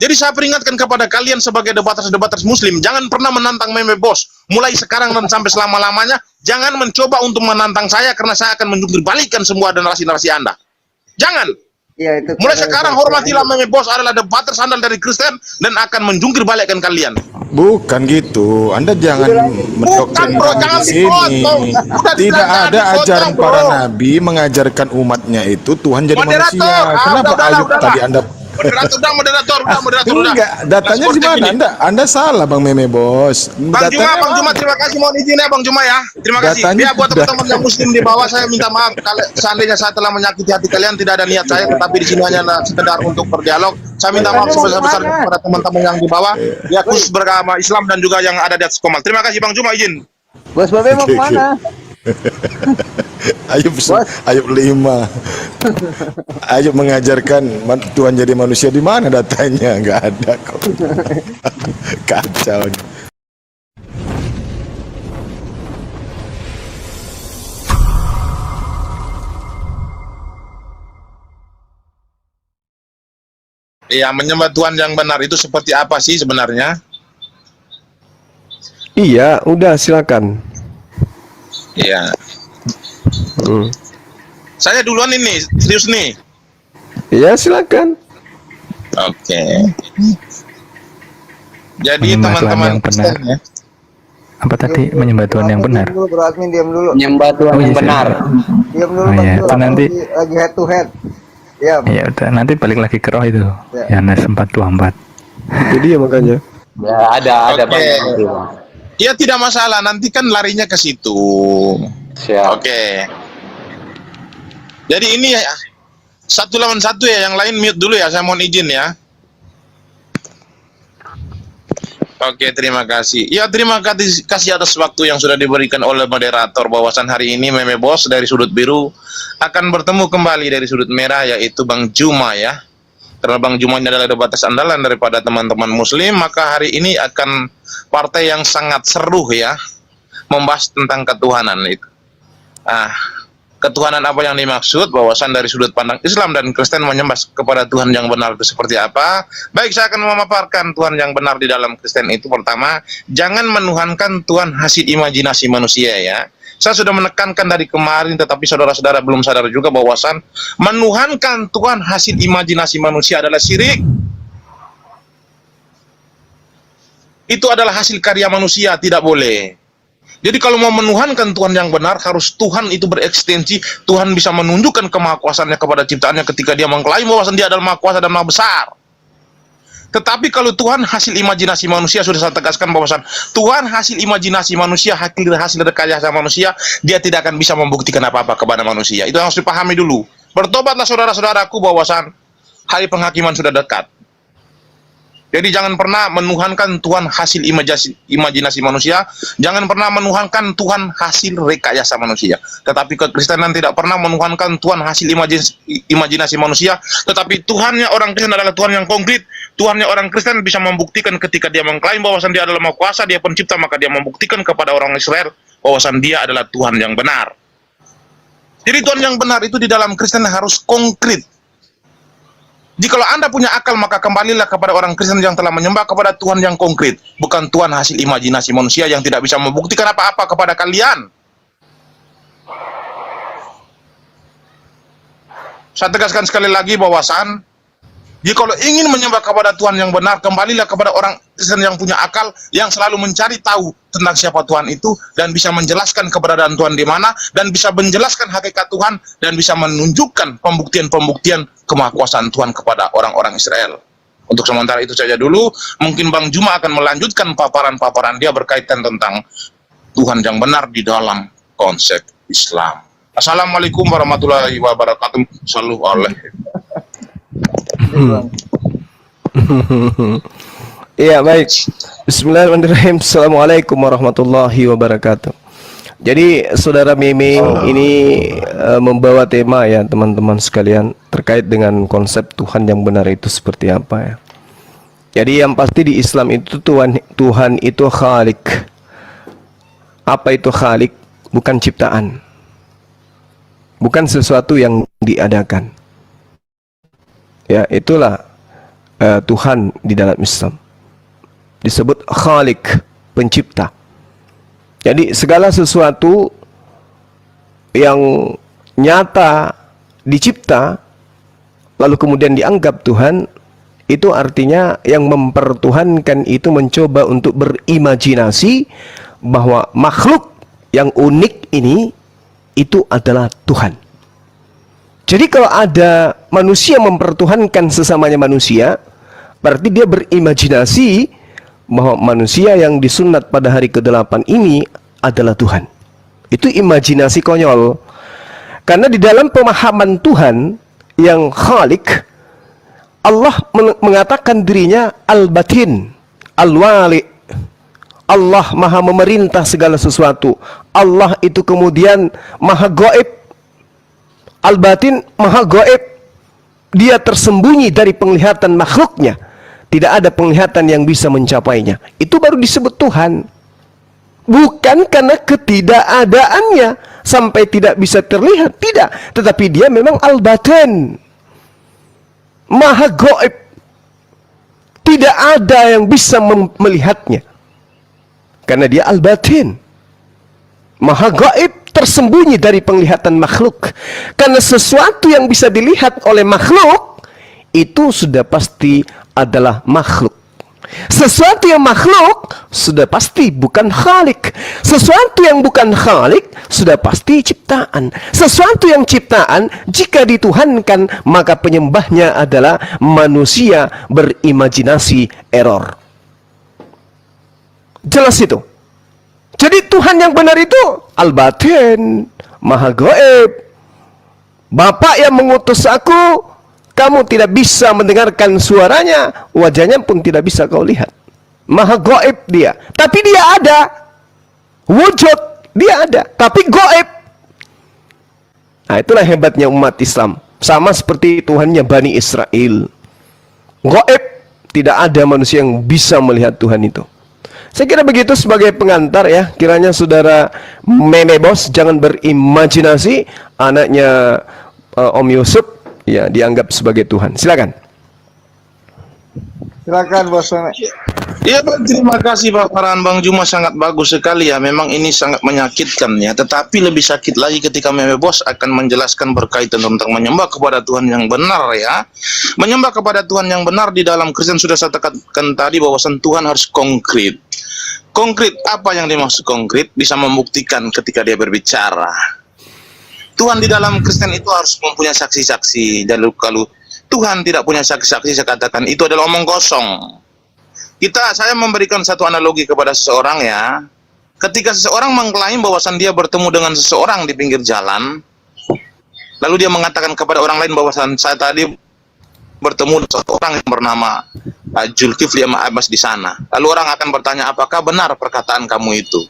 Jadi saya peringatkan kepada kalian sebagai debaters Muslim, jangan pernah menantang Meme Bos. Mulai sekarang dan sampai selama-lamanya, jangan mencoba untuk menantang saya karena saya akan menjungkir balikan semua narasi-narasi Anda. Jangan. Ya, itu mulai sekarang hormatilah Meme Bos adalah debater sandal dari Kristen dan akan menjungkir balikkan kalian. Bukan gitu. Anda jangan mendoktrin jangan di sini. Tidak ada ajaran para nabi mengajarkan umatnya itu Tuhan jadi manusia. Kenapa Ayub tadi Anda Moderator. Enggak, datanya di mana? Anda salah Bang Meme Bos. Bang Juma, terima kasih, mohon izin ya Bang Juma ya. Terima kasih. Ya buat teman-teman yang Muslim di bawah, saya minta maaf kalau seandainya saya telah menyakiti hati kalian, tidak ada niat saya, tetapi di sini hanya sekedar untuk berdialog. Saya minta maaf sebesar-besarnya kepada teman-teman yang di bawah, ya khusus beragama Islam dan juga yang ada di atas komal. Terima kasih Bang Juma, izin. Bos Babe mau kemana? Ayub 5. Ayub mengajarkan Tuhan jadi manusia, di mana datanya? Nggak ada kok. Kacau. Iya, menyembah Tuhan yang benar itu seperti apa sih sebenarnya? Iya, udah silakan. Iya. Saya duluan ini, serius nih. Iya, silakan. Oke. Jadi teman-teman benar. Ya. Apa tadi menyembah Tuhan yang benar? Diam dulu. Menyembah Tuhan yang benar. Diam dulu. Oh, iya. Itu nanti lagi head to head. Ya. Ya udah, nanti balik lagi ke roh itu. Ya. Yohanes 4:24. Jadi ya makanya. Ya, ada Bang. Ya tidak masalah, nanti kan larinya ke situ. Siap. Oke. Jadi ini ya, 1 lawan 1 ya, yang lain mute dulu ya, saya mohon izin ya. Oke, terima kasih. Ya, terima kasih atas waktu yang sudah diberikan oleh moderator. Bahwasan hari ini Meme Bos dari sudut biru akan bertemu kembali dari sudut merah, yaitu Bang Juma ya. Karena Bang Juma ini adalah debates andalan daripada teman-teman Muslim, maka hari ini akan partai yang sangat seru ya, membahas tentang ketuhanan itu. Ketuhanan apa yang dimaksud, bahwasan dari sudut pandang Islam dan Kristen menyembah kepada Tuhan yang benar itu seperti apa. Baik, saya akan memaparkan Tuhan yang benar di dalam Kristen itu. Pertama, jangan menuhankan Tuhan hasil imajinasi manusia ya. Saya sudah menekankan dari kemarin, tetapi saudara-saudara belum sadar juga bahwasan menuhankan Tuhan hasil imajinasi manusia adalah syirik. Itu adalah hasil karya manusia, tidak boleh. Jadi kalau mau menuhankan Tuhan yang benar, harus Tuhan itu berekstensi, Tuhan bisa menunjukkan kemahakuasaannya kepada ciptaannya ketika dia mengklaim bahwasan dia adalah maha kuasa dan maha besar. Tetapi kalau Tuhan hasil imajinasi manusia, sudah saya tegaskan bahwasan Tuhan hasil imajinasi manusia, hasil rekayasa manusia, dia tidak akan bisa membuktikan apa-apa kepada manusia. Itu harus dipahami dulu. Bertobatlah saudara-saudaraku bahwasan hari penghakiman sudah dekat. Jadi jangan pernah menuhankan Tuhan hasil imajinasi manusia, jangan pernah menuhankan Tuhan hasil rekayasa manusia. Tetapi kekristenan tidak pernah menuhankan Tuhan hasil imajinasi manusia, tetapi Tuhannya orang Kristen adalah Tuhan yang konkret. Tuhannya orang Kristen bisa membuktikan ketika dia mengklaim bahwasan dia adalah maha kuasa, dia pencipta, maka dia membuktikan kepada orang Israel bahwasan dia adalah Tuhan yang benar. Jadi Tuhan yang benar itu di dalam Kristen harus konkret. Jika Anda punya akal, maka kembalilah kepada orang Kristen yang telah menyembah kepada Tuhan yang konkret, bukan Tuhan hasil imajinasi manusia yang tidak bisa membuktikan apa-apa kepada kalian. Saya tegaskan sekali lagi bahwasan jika ingin menyembah kepada Tuhan yang benar, kembalilah kepada orang Kristen yang punya akal, yang selalu mencari tahu tentang siapa Tuhan itu, dan bisa menjelaskan keberadaan Tuhan di mana, dan bisa menjelaskan hakikat Tuhan, dan bisa menunjukkan pembuktian-pembuktian kemahakuasaan Tuhan kepada orang-orang Israel. Untuk sementara itu saja dulu, mungkin Bang Juma akan melanjutkan paparan-paparan dia berkaitan tentang Tuhan yang benar di dalam konsep Islam. Assalamualaikum warahmatullahi wabarakatuh. Sallu alaihi. Iya, baik. Bismillahirrahmanirrahim. Assalamualaikum warahmatullahi wabarakatuh. Jadi saudara Meme ini membawa tema ya teman-teman sekalian, terkait dengan konsep Tuhan yang benar itu seperti apa ya. Jadi yang pasti di Islam itu Tuhan itu Khalik. Apa itu Khalik? Bukan ciptaan, bukan sesuatu yang diadakan. Ya, itulah Tuhan di dalam Islam. Disebut Khalik, pencipta. Jadi segala sesuatu yang nyata dicipta lalu kemudian dianggap Tuhan, itu artinya yang mempertuhankan itu mencoba untuk berimajinasi bahwa makhluk yang unik ini itu adalah Tuhan. Jadi kalau ada manusia mempertuhankan sesamanya manusia, berarti dia berimajinasi bahwa manusia yang disunat pada hari ke-8 ini adalah Tuhan. Itu imajinasi konyol. Karena di dalam pemahaman Tuhan yang Khalik, Allah mengatakan dirinya Al-Batin, Al-Wali. Allah maha memerintah segala sesuatu. Allah itu kemudian maha gaib. Al-Batin maha gaib. Dia tersembunyi dari penglihatan makhluknya. Tidak ada penglihatan yang bisa mencapainya. Itu baru disebut Tuhan. Bukan karena ketidakadaannya sampai tidak bisa terlihat, tidak. Tetapi dia memang Al-Batin, maha gaib. Tidak ada yang bisa melihatnya. Karena dia Al-Batin, maha gaib, tersembunyi dari penglihatan makhluk. Karena sesuatu yang bisa dilihat oleh makhluk itu sudah pasti adalah makhluk. Sesuatu yang makhluk sudah pasti bukan Khalik. Sesuatu yang bukan Khalik sudah pasti ciptaan. Sesuatu yang ciptaan jika dituhankan maka penyembahnya adalah manusia berimajinasi error. Jelas itu. Jadi Tuhan yang benar itu Al-Batin, maha gaib. Bapak yang mengutus aku, kamu tidak bisa mendengarkan suaranya, wajahnya pun tidak bisa kau lihat. Maha gaib dia, tapi dia ada. Wujud, dia ada, tapi gaib. Nah, itulah hebatnya umat Islam. Sama seperti Tuhannya Bani Israel. Gaib, tidak ada manusia yang bisa melihat Tuhan itu. Saya kira begitu sebagai pengantar ya. Kiranya saudara Meme Bos jangan berimajinasi anaknya Om Yusuf ya dianggap sebagai Tuhan. Silakan. Silakan Bos Meme. Ya Pak, terima kasih Pak Farhan. Bang Juma sangat bagus sekali ya. Memang ini sangat menyakitkan ya. Tetapi lebih sakit lagi ketika Meme Bos akan menjelaskan berkaitan tentang menyembah kepada Tuhan yang benar ya. Menyembah kepada Tuhan yang benar di dalam Kristen sudah saya tekankan tadi bahwasan Tuhan harus konkret. Konkret, apa yang dimaksud konkret? Bisa membuktikan ketika dia berbicara. Tuhan di dalam Kristen itu harus mempunyai saksi-saksi. Dan kalau Tuhan tidak punya saksi-saksi, saya katakan itu adalah omong kosong. Saya memberikan satu analogi kepada seseorang ya. Ketika seseorang mengklaim bahwasan dia bertemu dengan seseorang di pinggir jalan, lalu dia mengatakan kepada orang lain bahwasan saya tadi bertemu dengan seseorang yang bernama Zulkifli Abbas di sana. Lalu orang akan bertanya, apakah benar perkataan kamu itu?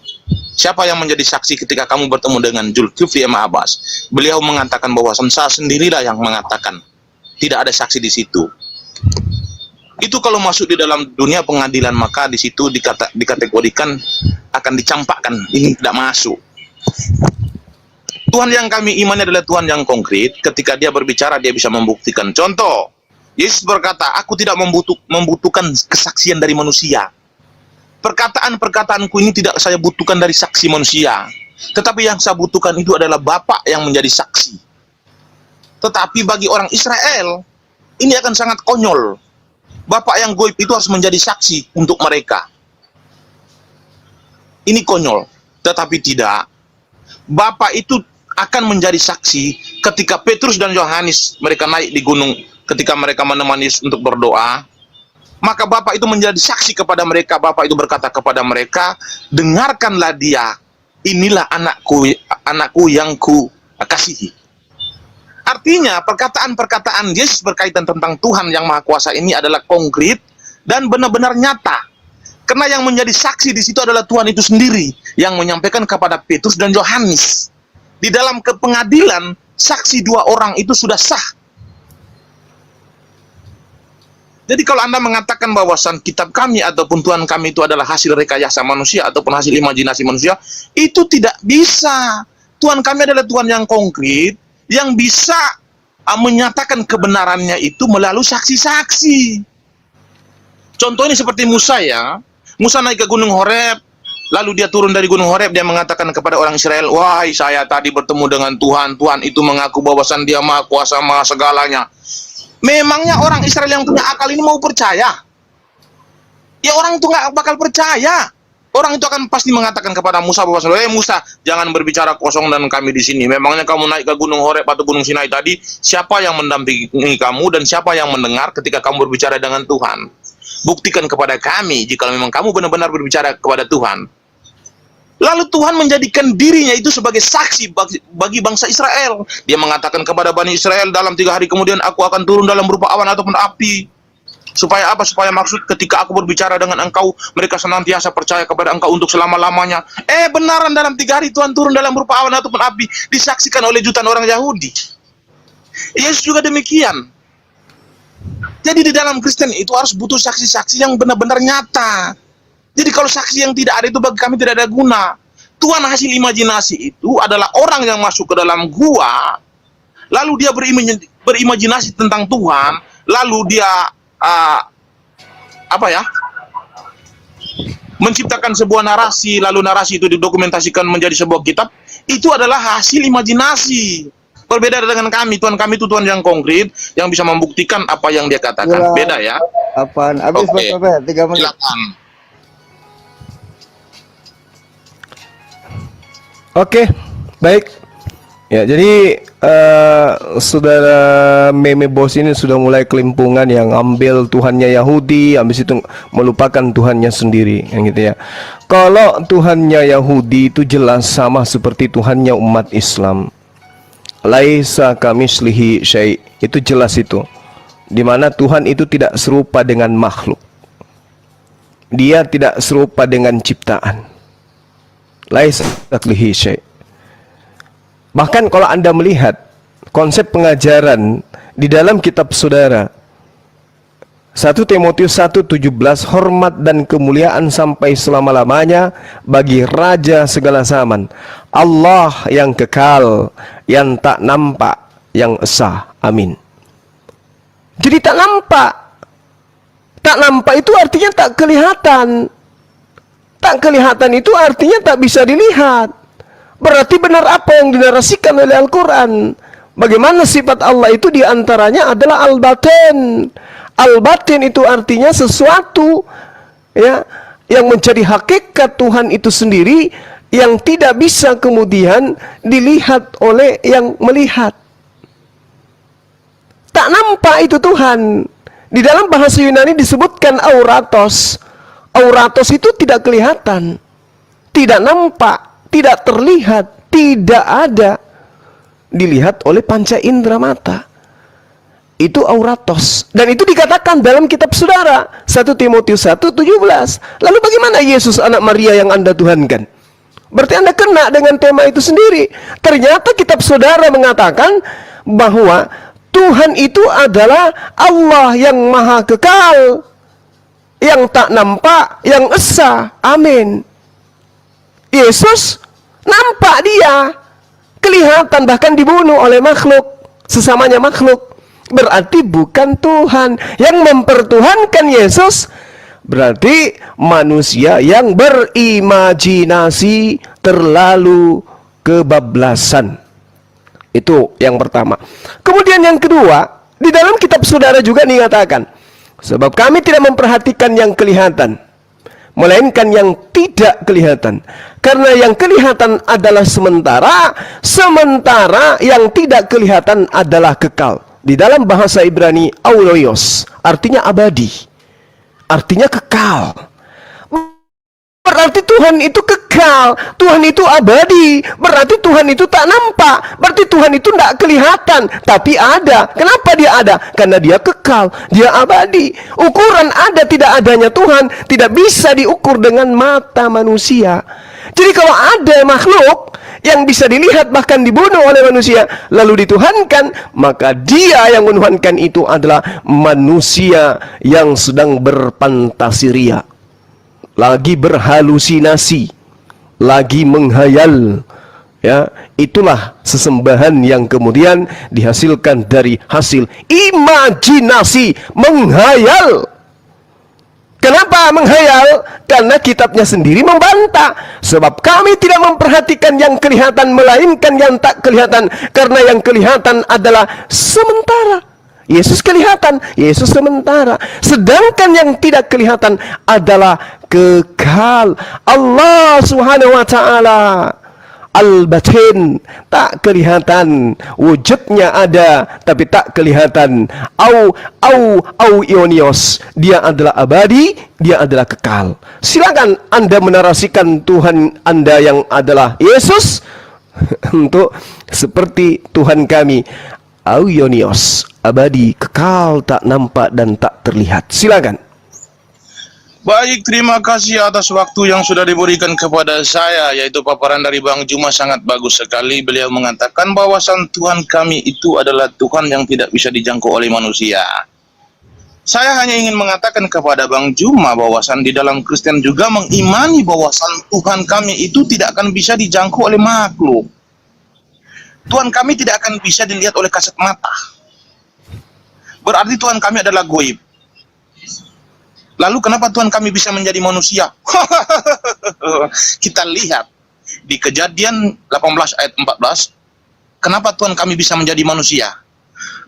Siapa yang menjadi saksi ketika kamu bertemu dengan Zulkifli Abbas? Beliau mengatakan bahwasan saya sendirilah yang mengatakan. Tidak ada saksi di situ. Itu kalau masuk di dalam dunia pengadilan maka di situ dikategorikan akan dicampakkan. Ini tidak masuk. Tuhan yang kami imani adalah Tuhan yang konkret. Ketika dia berbicara dia bisa membuktikan. Contoh, Yesus berkata, aku tidak membutuhkan kesaksian dari manusia. Perkataan-perkataanku ini tidak saya butuhkan dari saksi manusia. Tetapi yang saya butuhkan itu adalah Bapa yang menjadi saksi. Tetapi bagi orang Israel, ini akan sangat konyol. Bapak yang gaib itu harus menjadi saksi untuk mereka. Ini konyol. Tetapi tidak. Bapak itu akan menjadi saksi ketika Petrus dan Yohanes mereka naik di gunung. Ketika mereka menemani Yesus untuk berdoa, maka Bapak itu menjadi saksi kepada mereka. Bapak itu berkata kepada mereka, dengarkanlah dia, inilah anakku yang ku kasihi. Artinya perkataan-perkataan Yesus berkaitan tentang Tuhan yang Maha Kuasa ini adalah konkret dan benar-benar nyata. Karena yang menjadi saksi di situ adalah Tuhan itu sendiri yang menyampaikan kepada Petrus dan Yohanes. Di dalam pengadilan, saksi dua orang itu sudah sah. Jadi kalau Anda mengatakan bahwasan kitab kami ataupun Tuhan kami itu adalah hasil rekayasa manusia ataupun hasil imajinasi manusia, itu tidak bisa. Tuhan kami adalah Tuhan yang konkret, yang bisa menyatakan kebenarannya itu melalui saksi-saksi. Contoh ini seperti Musa ya. Musa naik ke Gunung Horeb, lalu dia turun dari Gunung Horeb, dia mengatakan kepada orang Israel, wahai saya tadi bertemu dengan Tuhan, Tuhan itu mengaku bahwasan dia maha kuasa, maha segalanya. Memangnya orang Israel yang punya akal ini mau percaya? Ya orang itu nggak bakal percaya. Orang itu akan pasti mengatakan kepada Musa bahwa Musa, jangan berbicara kosong dan kami di sini. Memangnya kamu naik ke Gunung Horeb atau Gunung Sinai tadi, siapa yang mendampingi kamu dan siapa yang mendengar ketika kamu berbicara dengan Tuhan? Buktikan kepada kami jika memang kamu benar-benar berbicara kepada Tuhan. Lalu Tuhan menjadikan dirinya itu sebagai saksi bagi bangsa Israel. Dia mengatakan kepada Bani Israel, dalam 3 hari kemudian aku akan turun dalam berupa awan ataupun api. Supaya apa? Supaya maksud ketika aku berbicara dengan engkau, mereka senantiasa percaya kepada engkau untuk selama-lamanya. Benaran dalam 3 hari Tuhan turun dalam berupa awan ataupun api, disaksikan oleh jutaan orang Yahudi. Yesus juga demikian. Jadi di dalam Kristen itu harus butuh saksi-saksi yang benar-benar nyata. Jadi kalau saksi yang tidak ada itu bagi kami tidak ada guna. Tuhan hasil imajinasi itu adalah orang yang masuk ke dalam gua, lalu dia berimajinasi tentang Tuhan, lalu dia menciptakan sebuah narasi, lalu narasi itu didokumentasikan menjadi sebuah kitab. Itu adalah hasil imajinasi. Berbeda dengan kami. Tuhan kami itu Tuhan yang konkret, yang bisa membuktikan apa yang dia katakan. Beda ya. Apaan? Habis Oke. 3 menit. Silakan. Oke, baik. Ya, jadi saudara Meme Bos ini sudah mulai kelimpungan yang ambil Tuhannya Yahudi, habis itu melupakan Tuhannya sendiri, yang gitu ya. Kalau Tuhannya Yahudi itu jelas sama seperti Tuhannya umat Islam. Laisa kamitslihi syai', itu jelas itu. Di mana Tuhan itu tidak serupa dengan makhluk. Dia tidak serupa dengan ciptaan. Laisa kamitslihi syai'. Bahkan kalau Anda melihat konsep pengajaran di dalam kitab saudara 1 Timotius 1:17, hormat dan kemuliaan sampai selama-lamanya bagi Raja segala zaman, Allah yang kekal, yang tak nampak, yang esa. Amin. Jadi tak nampak. Tak nampak itu artinya tak kelihatan. Tak kelihatan itu artinya tak bisa dilihat. Berarti benar apa yang dinarasikan oleh Al-Quran. Bagaimana sifat Allah itu diantaranya adalah al-batin. Al-batin itu artinya sesuatu ya yang menjadi hakikat Tuhan itu sendiri, yang tidak bisa kemudian dilihat oleh yang melihat. Tak nampak itu Tuhan. Di dalam bahasa Yunani disebutkan auratos. Auratos itu tidak kelihatan, tidak nampak, tidak terlihat, tidak ada, dilihat oleh panca indera mata. Itu auratos. Dan itu dikatakan dalam kitab saudara 1 Timotius 1:17. Lalu bagaimana Yesus anak Maria yang Anda tuhankan? Berarti Anda kena dengan tema itu sendiri. Ternyata kitab saudara mengatakan bahwa Tuhan itu adalah Allah yang maha kekal, yang tak nampak, yang esa. Amin. Yesus nampak, dia kelihatan, bahkan dibunuh oleh makhluk, sesamanya makhluk. Berarti bukan Tuhan. Yang mempertuhankan Yesus berarti manusia yang berimajinasi terlalu kebablasan. Itu yang pertama. Kemudian yang kedua, di dalam kitab saudara juga dikatakan, sebab kami tidak memperhatikan yang kelihatan, melainkan yang tidak kelihatan. Karena yang kelihatan adalah sementara, sementara yang tidak kelihatan adalah kekal. Di dalam bahasa Ibrani, auloios, artinya abadi, artinya kekal. Berarti Tuhan itu kekal, Tuhan itu abadi. Berarti Tuhan itu tak nampak, berarti Tuhan itu tidak kelihatan, tapi ada. Kenapa dia ada? Karena dia kekal, dia abadi. Ukuran ada tidak adanya Tuhan tidak bisa diukur dengan mata manusia. Jadi kalau ada makhluk yang bisa dilihat bahkan dibunuh oleh manusia lalu dituhankan, maka dia yang menuhankan itu adalah manusia yang sedang berfantasi ria, lagi berhalusinasi, lagi menghayal. Ya, itulah sesembahan yang kemudian dihasilkan dari hasil imajinasi, menghayal. Kenapa menghayal? Karena kitabnya sendiri membantah. Sebab kami tidak memperhatikan yang kelihatan, melainkan yang tak kelihatan. Karena yang kelihatan adalah sementara. Yesus kelihatan, Yesus sementara. Sedangkan yang tidak kelihatan adalah kekal. Allah Subhanahu wa ta'ala al-batin, tak kelihatan, wujudnya ada tapi tak kelihatan. Au ionios, dia adalah abadi, dia adalah kekal. Silakan Anda menarasikan Tuhan Anda yang adalah Yesus untuk seperti Tuhan kami, au ionios, abadi, kekal, tak nampak dan tak terlihat. Silakan. Baik, terima kasih atas waktu yang sudah diberikan kepada saya, yaitu paparan dari Bang Juma sangat bagus sekali. Beliau mengatakan bahwasan Tuhan kami itu adalah Tuhan yang tidak bisa dijangkau oleh manusia. Saya hanya ingin mengatakan kepada Bang Juma bahwasan di dalam Kristen juga mengimani bahwasan Tuhan kami itu tidak akan bisa dijangkau oleh makhluk. Tuhan kami tidak akan bisa dilihat oleh kasat mata. Berarti Tuhan kami adalah goib. Lalu kenapa Tuhan kami bisa menjadi manusia? Kita lihat di Kejadian 18 ayat 14. Kenapa Tuhan kami bisa menjadi manusia?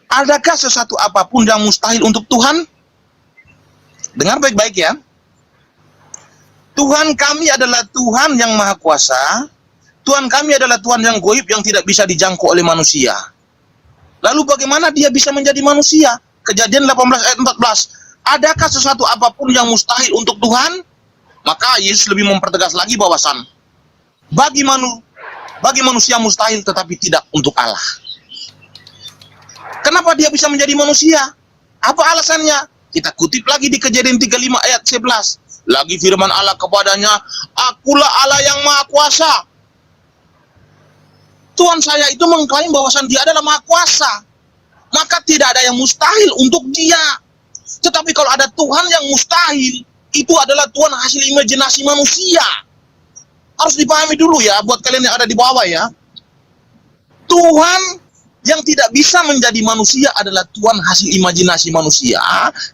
Adakah sesuatu apapun yang mustahil untuk Tuhan? Dengar baik-baik ya. Tuhan kami adalah Tuhan yang maha kuasa. Tuhan kami adalah Tuhan yang goib yang tidak bisa dijangkau oleh manusia. Lalu bagaimana dia bisa menjadi manusia? Kejadian 18 ayat 14. Adakah sesuatu apapun yang mustahil untuk Tuhan? Maka Yesus lebih mempertegas lagi bahwasan bagi manusia mustahil tetapi tidak untuk Allah. Kenapa dia bisa menjadi manusia? Apa alasannya? Kita kutip lagi di Kejadian 35 ayat 11. Lagi firman Allah kepadanya, akulah Allah yang maha kuasa. Tuhan saya itu mengklaim bahwasan dia adalah maha kuasa. Maka tidak ada yang mustahil untuk dia. Tetapi kalau ada Tuhan yang mustahil, itu adalah Tuhan hasil imajinasi manusia. Harus dipahami dulu ya, buat kalian yang ada di bawah ya. Tuhan yang tidak bisa menjadi manusia adalah Tuhan hasil imajinasi manusia.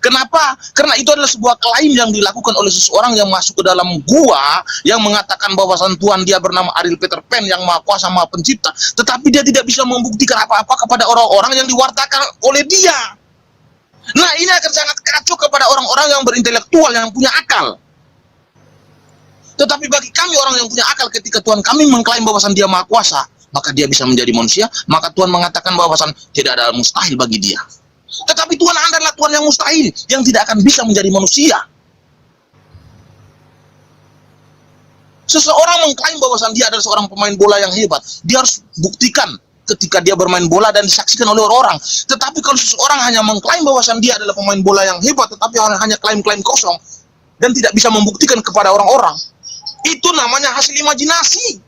Kenapa? Karena itu adalah sebuah klaim yang dilakukan oleh seseorang yang masuk ke dalam gua, yang mengatakan bahwasan Tuhan dia bernama Ariel Peter Pan, yang maha kuasa, maha pencipta. Tetapi dia tidak bisa membuktikan apa-apa kepada orang-orang yang diwartakan oleh dia. Nah, ini akan sangat kacau kepada orang-orang yang berintelektual, yang punya akal. Tetapi bagi kami orang yang punya akal, ketika Tuhan kami mengklaim bahwasan dia maha kuasa, maka dia bisa menjadi manusia, maka Tuhan mengatakan bahwasan tidak ada mustahil bagi dia. Tetapi Tuhan adalah Tuhan yang mustahil, yang tidak akan bisa menjadi manusia. Seseorang mengklaim bahwasan dia adalah seorang pemain bola yang hebat, dia harus buktikan ketika dia bermain bola dan disaksikan oleh orang. Tetapi kalau seseorang hanya mengklaim bahwasan dia adalah pemain bola yang hebat, tetapi orang hanya klaim-klaim kosong dan tidak bisa membuktikan kepada orang-orang, itu namanya hasil imajinasi.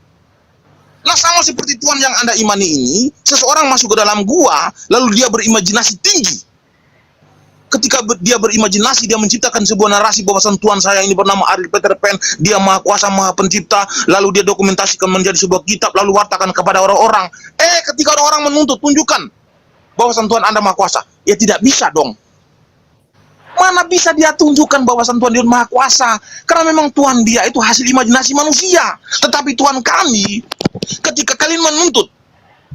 Nah, sama seperti Tuhan yang Anda imani ini, seseorang masuk ke dalam gua, lalu dia berimajinasi tinggi. Ketika dia berimajinasi, dia menciptakan sebuah narasi bahwasan Tuhan saya ini bernama Ariel Peter Pan, dia maha kuasa, maha pencipta, lalu dia dokumentasikan menjadi sebuah kitab, lalu wartakan kepada orang-orang. Ketika orang-orang menuntut, tunjukkan bahwasan Tuhan Anda maha kuasa. Ya tidak bisa dong. Mana bisa dia tunjukkan bahwasan Tuhan dia maha kuasa? Karena memang Tuhan dia itu hasil imajinasi manusia. Tetapi Tuhan kami, ketika kalian menuntut,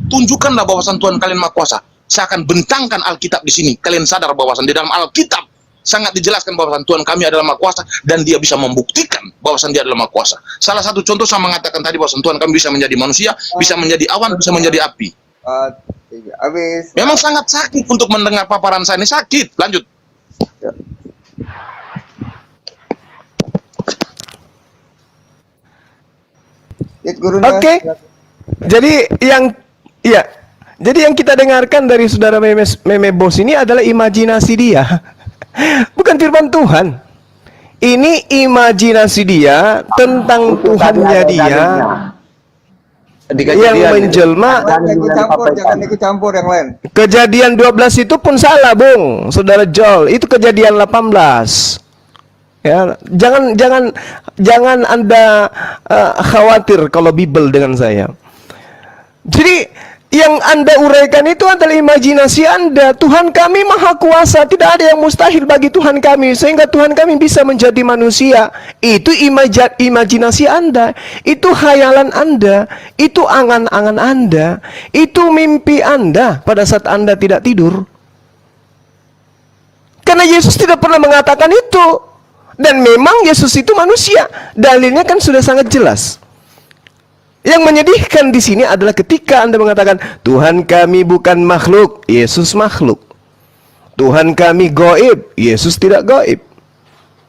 tunjukkanlah bahwasan Tuhan kalian maha kuasa. Saya akan bentangkan Alkitab di sini. Kalian sadar bahwasan di dalam Alkitab sangat dijelaskan bahwasan Tuhan kami adalah maha kuasa dan dia bisa membuktikan bahwasan dia adalah maha kuasa. Salah satu contoh saya mengatakan tadi bahwasan Tuhan kami bisa menjadi manusia, bisa menjadi awan, bisa menjadi api. Habis. Memang sangat sakit untuk mendengar paparan saya ini, sakit. Lanjut. Oke. Jadi yang kita dengarkan dari saudara Meme Bos ini adalah imajinasi dia. Bukan firman Tuhan. Ini imajinasi dia tentang Tuhannya dia yang menjelma. Jangan ikut campur yang lain. Kejadian 12 itu pun salah, Bung. Saudara Joel, itu Kejadian 18. Ya, jangan Anda khawatir kalau Bible dengan saya. Jadi Yang Anda uraikan itu adalah imajinasi Anda. Tuhan kami maha kuasa, tidak ada yang mustahil bagi Tuhan kami, sehingga Tuhan kami bisa menjadi manusia. Itu imajinasi Anda, itu khayalan Anda, itu angan-angan Anda, itu mimpi Anda pada saat Anda tidak tidur. Karena Yesus tidak pernah mengatakan itu. Dan memang Yesus itu manusia. Dalilnya kan sudah sangat jelas. Yang menyedihkan di sini adalah ketika Anda mengatakan, Tuhan kami bukan makhluk, Yesus makhluk. Tuhan kami gaib, Yesus tidak gaib.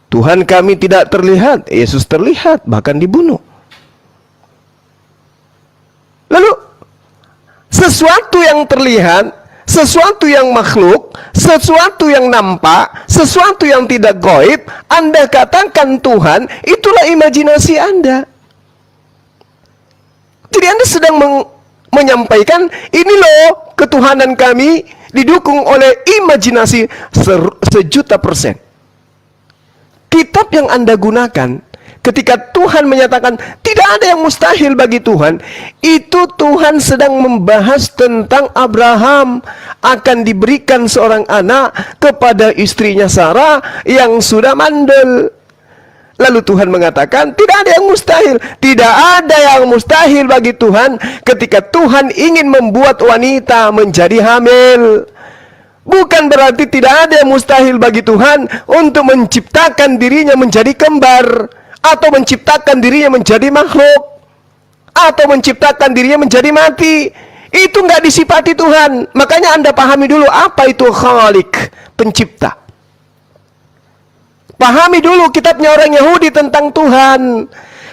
Tuhan kami tidak terlihat, Yesus terlihat, bahkan dibunuh. Lalu, sesuatu yang terlihat, sesuatu yang makhluk, sesuatu yang nampak, sesuatu yang tidak gaib, Anda katakan Tuhan, itulah imajinasi Anda. Jadi Anda sedang menyampaikan, ini loh ketuhanan kami didukung oleh imajinasi 1.000.000%. Kitab yang Anda gunakan ketika Tuhan menyatakan tidak ada yang mustahil bagi Tuhan, itu Tuhan sedang membahas tentang Abraham akan diberikan seorang anak kepada istrinya Sarah yang sudah mandul. Lalu Tuhan mengatakan, tidak ada yang mustahil. Tidak ada yang mustahil bagi Tuhan ketika Tuhan ingin membuat wanita menjadi hamil. Bukan berarti tidak ada yang mustahil bagi Tuhan untuk menciptakan dirinya menjadi kembar, atau menciptakan dirinya menjadi makhluk, atau menciptakan dirinya menjadi mati. Itu nggak disifati Tuhan. Makanya Anda pahami dulu apa itu Khalik, pencipta. Pahami dulu kitabnya orang Yahudi tentang Tuhan,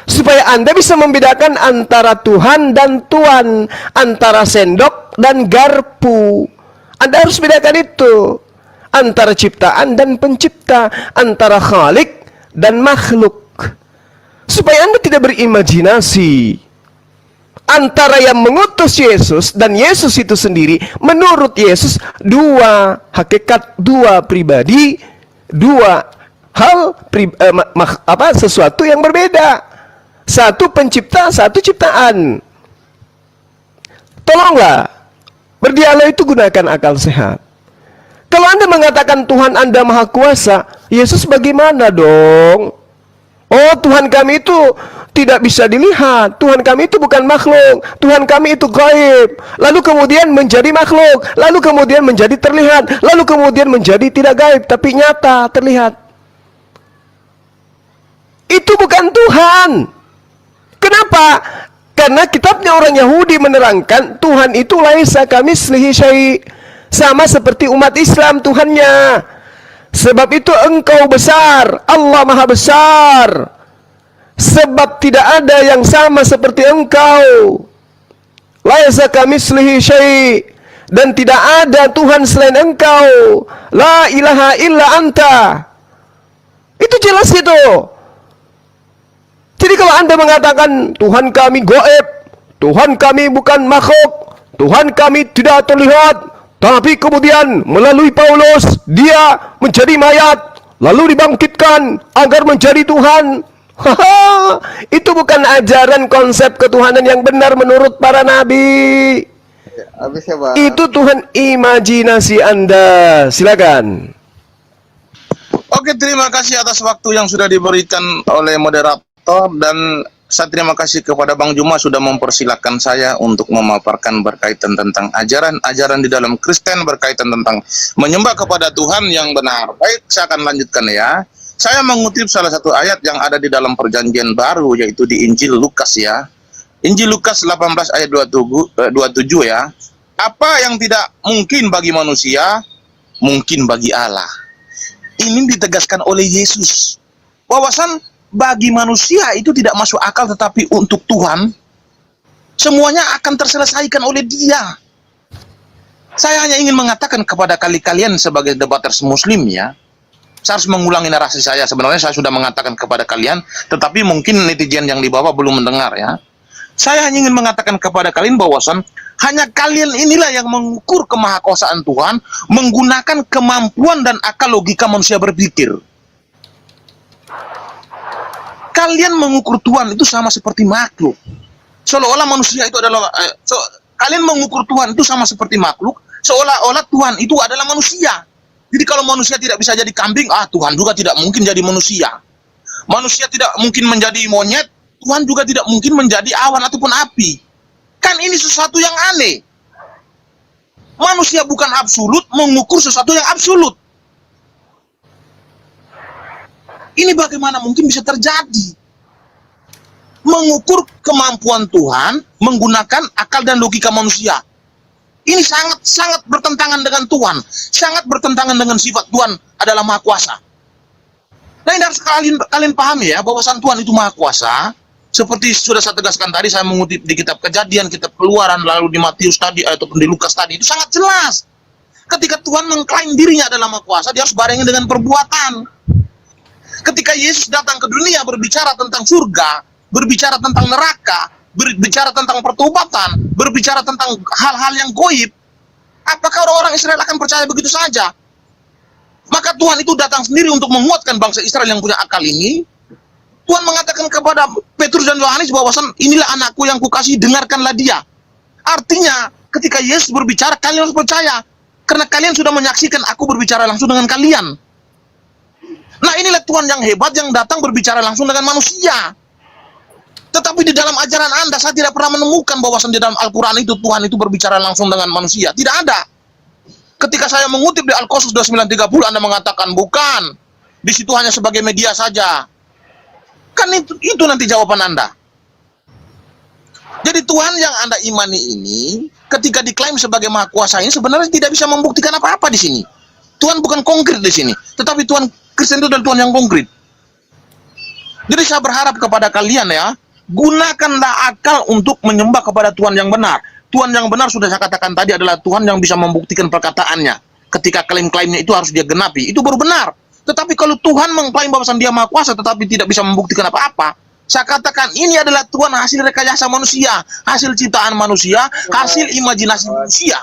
supaya Anda bisa membedakan antara Tuhan dan Tuan, antara sendok dan garpu. Anda harus bedakan itu, antara ciptaan dan pencipta, antara Khalik dan makhluk, supaya Anda tidak berimajinasi. Antara yang mengutus Yesus dan Yesus itu sendiri, menurut Yesus, dua hakikat, dua pribadi, dua hal, sesuatu yang berbeda. Satu pencipta, satu ciptaan. Tolonglah, berdialog itu gunakan akal sehat. Kalau Anda mengatakan Tuhan Anda maha kuasa, Yesus bagaimana dong? Oh, Tuhan kami itu tidak bisa dilihat. Tuhan kami itu bukan makhluk. Tuhan kami itu gaib. Lalu kemudian menjadi makhluk. Lalu kemudian menjadi terlihat. Lalu kemudian menjadi tidak gaib, tapi nyata, terlihat. Itu bukan Tuhan. Kenapa? Karena kitabnya orang Yahudi menerangkan Tuhan itu laisa kamitslihi syai', sama seperti umat Islam Tuhannya. Sebab itu engkau besar, Allah maha besar. Sebab tidak ada yang sama seperti engkau. Laisa kamitslihi syai', dan tidak ada Tuhan selain engkau. La ilaha illa anta. Itu jelas itu. Jadi kalau Anda mengatakan Tuhan kami gaib, Tuhan kami bukan makhluk, Tuhan kami tidak terlihat, tapi kemudian melalui Paulus dia menjadi mayat, lalu dibangkitkan agar menjadi Tuhan. Itu bukan ajaran konsep ketuhanan yang benar menurut para nabi. Habis ya, Bang. Itu Tuhan imajinasi Anda. Silakan. Oke, terima kasih atas waktu yang sudah diberikan oleh moderator, dan saya terima kasih kepada Bang Juma sudah mempersilahkan saya untuk memaparkan berkaitan tentang ajaran-ajaran di dalam Kristen berkaitan tentang menyembah kepada Tuhan yang benar. Baik, saya akan lanjutkan ya. Saya mengutip salah satu ayat yang ada di dalam Perjanjian Baru, yaitu di Injil Lukas ya. Injil Lukas 18 ayat 27 ya. Apa yang tidak mungkin bagi manusia, mungkin bagi Allah. Ini ditegaskan oleh Yesus. Bahwasan bagi manusia itu tidak masuk akal, tetapi untuk Tuhan semuanya akan terselesaikan oleh Dia. Saya hanya ingin mengatakan kepada kalian sebagai debaters muslim ya, saya harus mengulangi narasi saya. Sebenarnya saya sudah mengatakan kepada kalian, tetapi mungkin netizen yang di bawah belum mendengar ya. Saya hanya ingin mengatakan kepada kalian bahwasan hanya kalian inilah yang mengukur kemahakuasaan Tuhan menggunakan kemampuan dan akal logika manusia berpikir. Kalian mengukur Tuhan itu sama seperti makhluk. Seolah-olah manusia itu adalah Kalian mengukur Tuhan itu sama seperti makhluk, seolah-olah Tuhan itu adalah manusia. Jadi kalau manusia tidak bisa jadi kambing, Tuhan juga tidak mungkin jadi manusia. Manusia tidak mungkin menjadi monyet, Tuhan juga tidak mungkin menjadi awan ataupun api. Kan ini sesuatu yang aneh. Manusia bukan absolut mengukur sesuatu yang absolut. Ini bagaimana mungkin bisa terjadi? Mengukur kemampuan Tuhan menggunakan akal dan logika manusia. Ini sangat bertentangan dengan Tuhan, sangat bertentangan dengan sifat Tuhan adalah Maha Kuasa. Nah, ini harus kalian pahami ya, bahwasan Tuhan itu Maha Kuasa. Seperti sudah saya tegaskan tadi, saya mengutip di kitab Kejadian, kitab Keluaran, lalu di Matius tadi, ataupun di Lukas tadi, itu sangat jelas. Ketika Tuhan mengklaim dirinya adalah Maha Kuasa, dia harus barengi dengan perbuatan. Ketika Yesus datang ke dunia berbicara tentang surga, berbicara tentang neraka, berbicara tentang pertobatan, berbicara tentang hal-hal yang goib, apakah orang-orang Israel akan percaya begitu saja? Maka Tuhan itu datang sendiri untuk menguatkan bangsa Israel yang punya akal ini. Tuhan mengatakan kepada Petrus dan Yohanes bahwasan inilah anakku yang kukasihi, dengarkanlah dia. Artinya ketika Yesus berbicara, kalian harus percaya, karena kalian sudah menyaksikan aku berbicara langsung dengan kalian. Nah, inilah Tuhan yang hebat yang datang berbicara langsung dengan manusia. Tetapi di dalam ajaran Anda, saya tidak pernah menemukan bahwasan di dalam Al-Quran itu Tuhan itu berbicara langsung dengan manusia. Tidak ada. Ketika saya mengutip di Al-Qasas 29:30, Anda mengatakan bukan. Di situ hanya sebagai media saja. Kan itu nanti jawaban Anda. Jadi Tuhan yang Anda imani ini, ketika diklaim sebagai Maha Kuasa ini, sebenarnya tidak bisa membuktikan apa-apa di sini. Tuhan bukan konkret di sini. Tetapi Tuhan Kristen itu adalah Tuhan yang konkret. Jadi saya berharap kepada kalian ya, gunakanlah akal untuk menyembah kepada Tuhan yang benar. Tuhan yang benar sudah saya katakan tadi adalah Tuhan yang bisa membuktikan perkataannya. Ketika klaim-klaimnya itu harus dia genapi, itu baru benar. Tetapi kalau Tuhan mengklaim bahwasan dia Maha Kuasa tetapi tidak bisa membuktikan apa-apa, saya katakan ini adalah Tuhan hasil rekayasa manusia, hasil ciptaan manusia, hasil imajinasi manusia.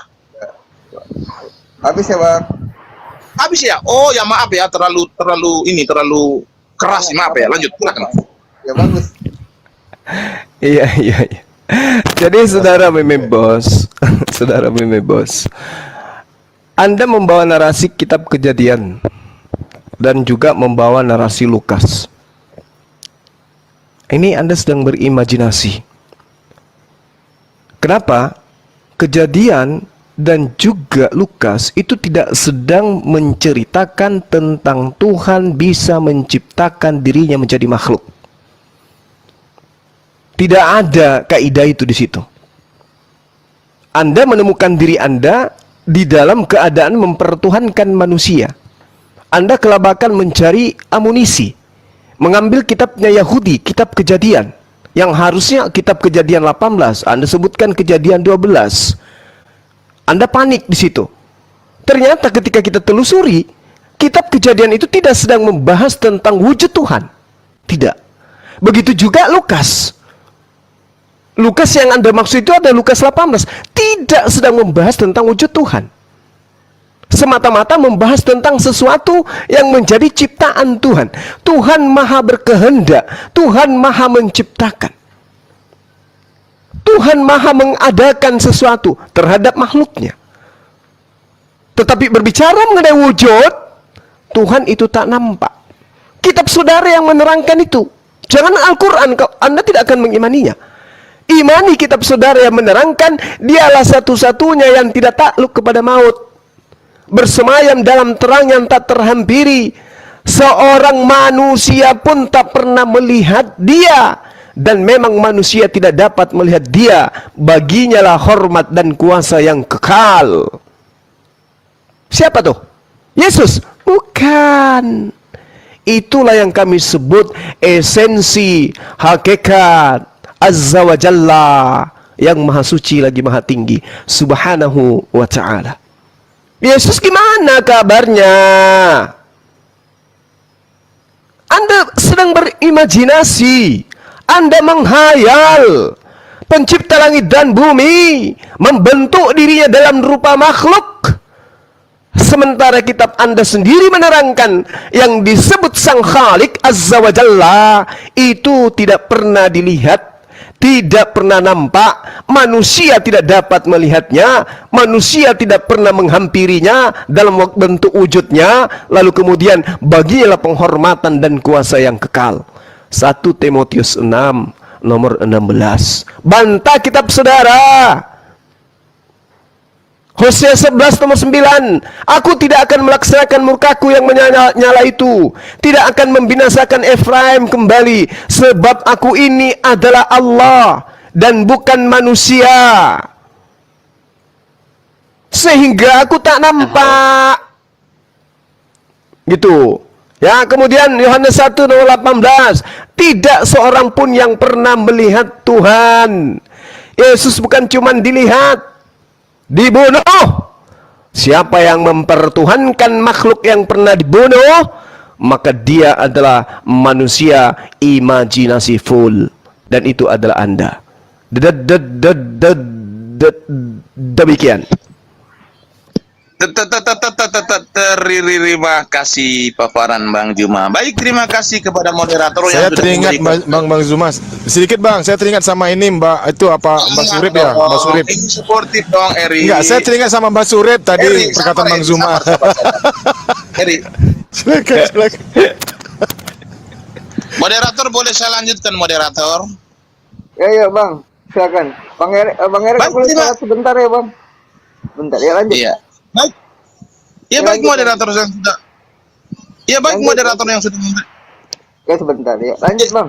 Habis ya, Bang. Habis ya? Oh ya, maaf ya, terlalu keras, maaf ya. Lanjut, silakan. Ya bagus. Iya. Jadi saudara Meme Bos, saudara Meme Bos, Anda membawa narasi kitab Kejadian dan juga membawa narasi Lukas. Ini Anda sedang berimajinasi. Kenapa? Kejadian dan juga Lukas itu tidak sedang menceritakan tentang Tuhan bisa menciptakan dirinya menjadi makhluk. Tidak ada kaidah itu di situ. Anda menemukan diri Anda di dalam keadaan mempertuhankan manusia. Anda kelabakan mencari amunisi, mengambil kitabnya Yahudi, kitab Kejadian, yang harusnya kitab Kejadian 18, Anda sebutkan Kejadian 12. Anda panik di situ. Ternyata ketika kita telusuri, kitab Kejadian itu tidak sedang membahas tentang wujud Tuhan. Tidak. Begitu juga Lukas. Lukas yang Anda maksud itu ada Lukas 18, tidak sedang membahas tentang wujud Tuhan. Semata-mata membahas tentang sesuatu yang menjadi ciptaan Tuhan. Tuhan Maha berkehendak, Tuhan Maha menciptakan. Tuhan Maha mengadakan sesuatu terhadap makhluknya. Tetapi berbicara mengenai wujud, Tuhan itu tak nampak. Kitab saudara yang menerangkan itu. Jangan Al-Quran, Anda tidak akan mengimaninya. Imani kitab saudara yang menerangkan, dialah satu-satunya yang tidak takluk kepada maut, bersemayam dalam terang yang tak terhampiri. Seorang manusia pun tak pernah melihat dia, dan memang manusia tidak dapat melihat dia. Baginya lah hormat dan kuasa yang kekal. Siapa tuh? Yesus? Bukan. Itulah yang kami sebut esensi, hakikat Azza wa Jalla, yang maha suci lagi maha tinggi, subhanahu wa ta'ala. Yesus gimana kabarnya? Anda sedang berimajinasi, Anda menghayal. Pencipta langit dan bumi membentuk dirinya dalam rupa makhluk. Sementara kitab Anda sendiri menerangkan yang disebut Sang Khalik Azza wa Jalla itu tidak pernah dilihat, tidak pernah nampak, manusia tidak dapat melihatnya, manusia tidak pernah menghampirinya dalam bentuk wujudnya, lalu kemudian bagilah penghormatan dan kuasa yang kekal. 1 Timotius 6 nomor 16. Bantah kitab saudara. Hosea 11 nomor 9. Aku tidak akan melaksanakan murkaku yang menyala itu, tidak akan membinasakan Efraim kembali, sebab aku ini adalah Allah dan bukan manusia, sehingga aku tak nampak. Gitu. Ya, kemudian Yohanes 1 nomor 18. Tidak seorang pun yang pernah melihat Tuhan. Yesus bukan cuma dilihat, dibunuh. Siapa yang mempertuhankan makhluk yang pernah dibunuh, maka dia adalah manusia imajinasi full, dan itu adalah Anda. Demikian. Terima kasih paparan Bang Juma. Baik, terima kasih kepada moderator Saya yang sudah teringat memberikan. Bang Zuma sedikit Bang, saya teringat sama ini Mbak, itu apa Mbak Surip ya, Mbak Surip. Ini suportif dong, Eri. Enggak, saya teringat sama Mbak Surip tadi Eri, perkataan sabar, Bang Eri, Zuma. sabar. Eri, Silakan. moderator boleh saya lanjutkan, moderator? Ya bang, silakan. Bang Erik Bang, boleh terima- salat sebentar ya bang. Bentar ya lanjut. Iya. Baik. Ya Ya, baik lanjut, moderator yang sudah. Ya baik Lanjut, moderator yang sudah memberi. Ya sebentar ya. Lanjut bang.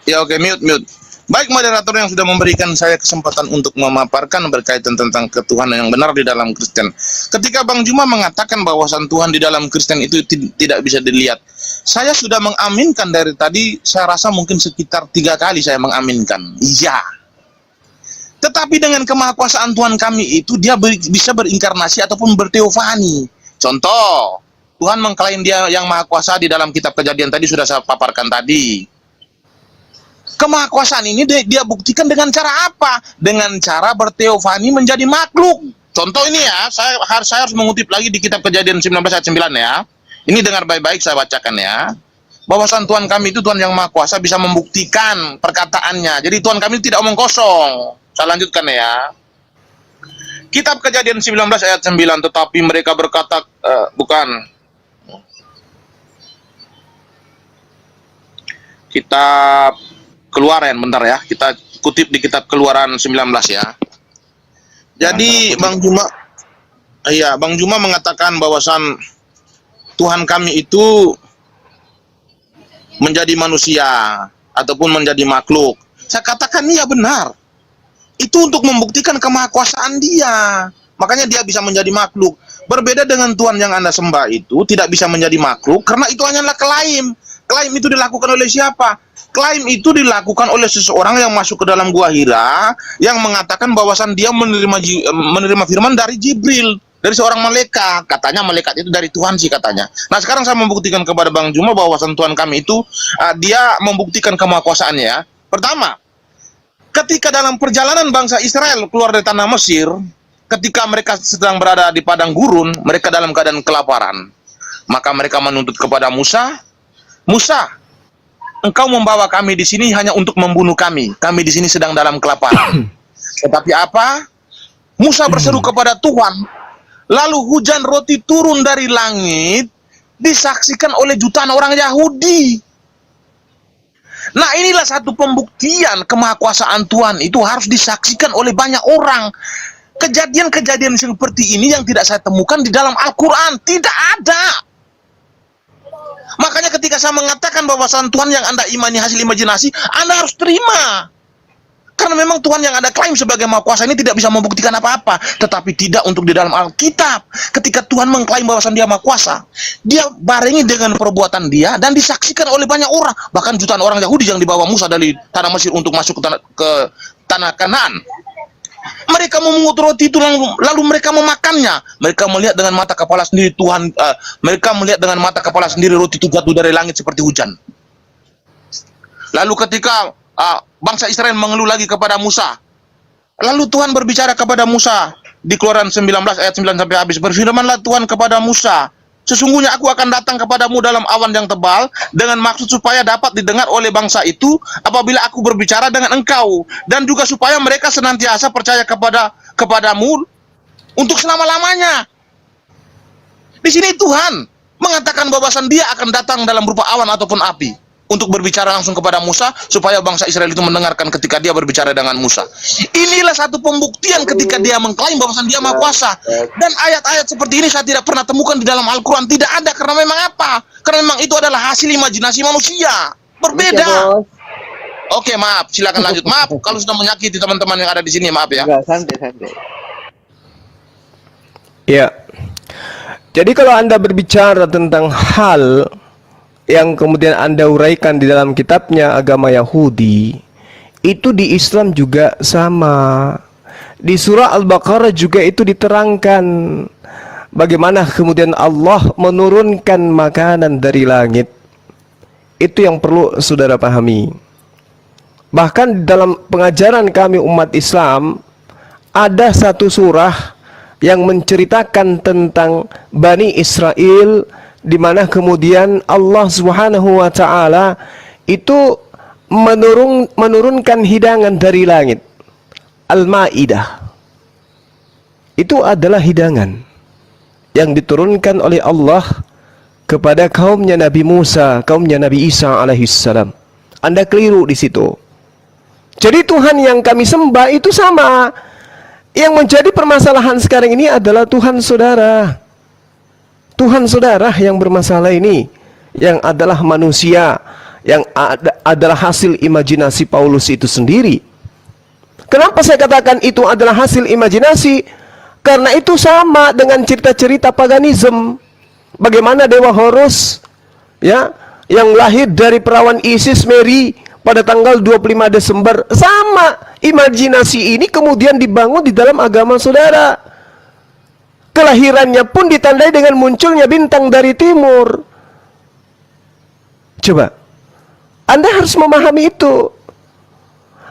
Ya oke, mute. Baik moderator yang sudah memberikan saya kesempatan untuk memaparkan berkaitan tentang ketuhanan yang benar di dalam Kristen. Ketika Bang Juma mengatakan bahwasan Tuhan di dalam Kristen itu tidak bisa dilihat, saya sudah mengaminkan dari tadi. Saya rasa mungkin sekitar 3 kali saya mengaminkan. Iya. Tetapi dengan kemahakuasaan Tuhan kami itu, dia bisa berinkarnasi ataupun berteofani. Contoh, Tuhan mengklaim dia yang maha kuasa di dalam kitab Kejadian tadi sudah saya paparkan tadi. Kemahakuasaan ini dia buktikan dengan cara apa? Dengan cara berteofani menjadi makhluk. Contoh ini ya, saya harus mengutip lagi di kitab Kejadian 19 ayat 9 ya. Ini dengar baik-baik saya bacakan ya. Bahwasan Tuhan kami itu Tuhan yang maha kuasa, bisa membuktikan perkataannya. Jadi Tuhan kami tidak omong kosong. Saya lanjutkan ya. Kitab Kejadian 19 ayat 9, tetapi mereka berkata, kitab Keluaran, bentar ya. Kita kutip di kitab Keluaran 19 ya. Jadi Bang Juma mengatakan bahwasan Tuhan kami itu menjadi manusia ataupun menjadi makhluk. Saya katakan iya benar. Itu untuk membuktikan kemahakuasaan dia. Makanya dia bisa menjadi makhluk. Berbeda dengan Tuhan yang Anda sembah itu tidak bisa menjadi makhluk karena itu hanyalah klaim. Klaim itu dilakukan oleh siapa? Klaim itu dilakukan oleh seseorang yang masuk ke dalam gua Hira, yang mengatakan bahwasan dia menerima firman dari Jibril, dari seorang malaikat. Katanya malaikat itu dari Tuhan sih katanya. Nah sekarang saya membuktikan kepada Bang Juma bahwasan Tuhan kami itu dia membuktikan kemahakuasaannya ya. Pertama, ketika dalam perjalanan bangsa Israel keluar dari tanah Mesir, ketika mereka sedang berada di padang gurun, mereka dalam keadaan kelaparan. Maka mereka menuntut kepada Musa, Musa, engkau membawa kami di sini hanya untuk membunuh kami. Kami di sini sedang dalam kelaparan. Tetapi apa? Musa berseru kepada Tuhan. Lalu hujan roti turun dari langit, disaksikan oleh jutaan orang Yahudi. Nah inilah satu pembuktian kemahakuasaan Tuhan itu harus disaksikan oleh banyak orang. Kejadian-kejadian seperti ini yang tidak saya temukan di dalam Al-Quran. Tidak ada. Makanya ketika saya mengatakan bahwasan Tuhan yang Anda imani hasil imajinasi, Anda harus terima. Karena memang Tuhan yang Anda klaim sebagai maha kuasa ini tidak bisa membuktikan apa-apa. Tetapi tidak untuk di dalam Alkitab. Ketika Tuhan mengklaim bahwasan dia maha kuasa, dia barengi dengan perbuatan dia dan disaksikan oleh banyak orang. Bahkan jutaan orang Yahudi yang dibawa Musa dari tanah Mesir untuk masuk ke tanah Kanaan. Mereka memungut roti itu lalu mereka memakannya. Mereka melihat dengan mata kepala sendiri Tuhan. Mereka melihat dengan mata kepala sendiri roti itu jatuh dari langit seperti hujan. Lalu ketika bangsa Israel mengeluh lagi kepada Musa, lalu Tuhan berbicara kepada Musa di Keluaran 19 ayat 9 sampai habis. Berfirmanlah Tuhan kepada Musa, sesungguhnya aku akan datang kepadamu dalam awan yang tebal dengan maksud supaya dapat didengar oleh bangsa itu apabila aku berbicara dengan engkau, dan juga supaya mereka senantiasa percaya kepadamu untuk selama-lamanya. Di sini Tuhan mengatakan bahwasan Dia akan datang dalam berupa awan ataupun api untuk berbicara langsung kepada Musa supaya bangsa Israel itu mendengarkan ketika Dia berbicara dengan Musa. Inilah satu pembuktian ketika Dia mengklaim bahwasan Dia Maha Kuasa. Dan ayat-ayat seperti ini saya tidak pernah temukan di dalam Al-Quran. Tidak ada. Karena memang apa? Karena memang itu adalah hasil imajinasi manusia. Berbeda. Oke, maaf. Silakan lanjut. Maaf kalau sudah menyakiti teman-teman yang ada di sini. Maaf ya. Enggak, santai. Ya. Jadi kalau Anda berbicara tentang hal yang kemudian Anda uraikan di dalam kitabnya agama Yahudi, itu di Islam juga sama. Di surah Al-Baqarah juga itu diterangkan bagaimana kemudian Allah menurunkan makanan dari langit. Itu yang perlu saudara pahami. Bahkan dalam pengajaran kami umat Islam, ada satu surah yang menceritakan tentang Bani Israel, di mana kemudian Allah Subhanahu wa taala itu menurunkan hidangan dari langit. Al-Maidah. Itu adalah hidangan yang diturunkan oleh Allah kepada kaumnya Nabi Musa, kaumnya Nabi Isa alaihissalam. Anda keliru di situ. Jadi Tuhan yang kami sembah itu sama. Yang menjadi permasalahan sekarang ini adalah Tuhan saudara. Tuhan saudara yang bermasalah ini, yang adalah manusia, yang adalah hasil imajinasi Paulus itu sendiri. Kenapa saya katakan itu adalah hasil imajinasi? Karena itu sama dengan cerita-cerita paganisme. Bagaimana Dewa Horus, ya, yang lahir dari perawan Isis Mary pada tanggal 25 Desember. Sama, imajinasi ini kemudian dibangun di dalam agama saudara. Kelahirannya pun ditandai dengan munculnya bintang dari timur. Coba, Anda harus memahami itu.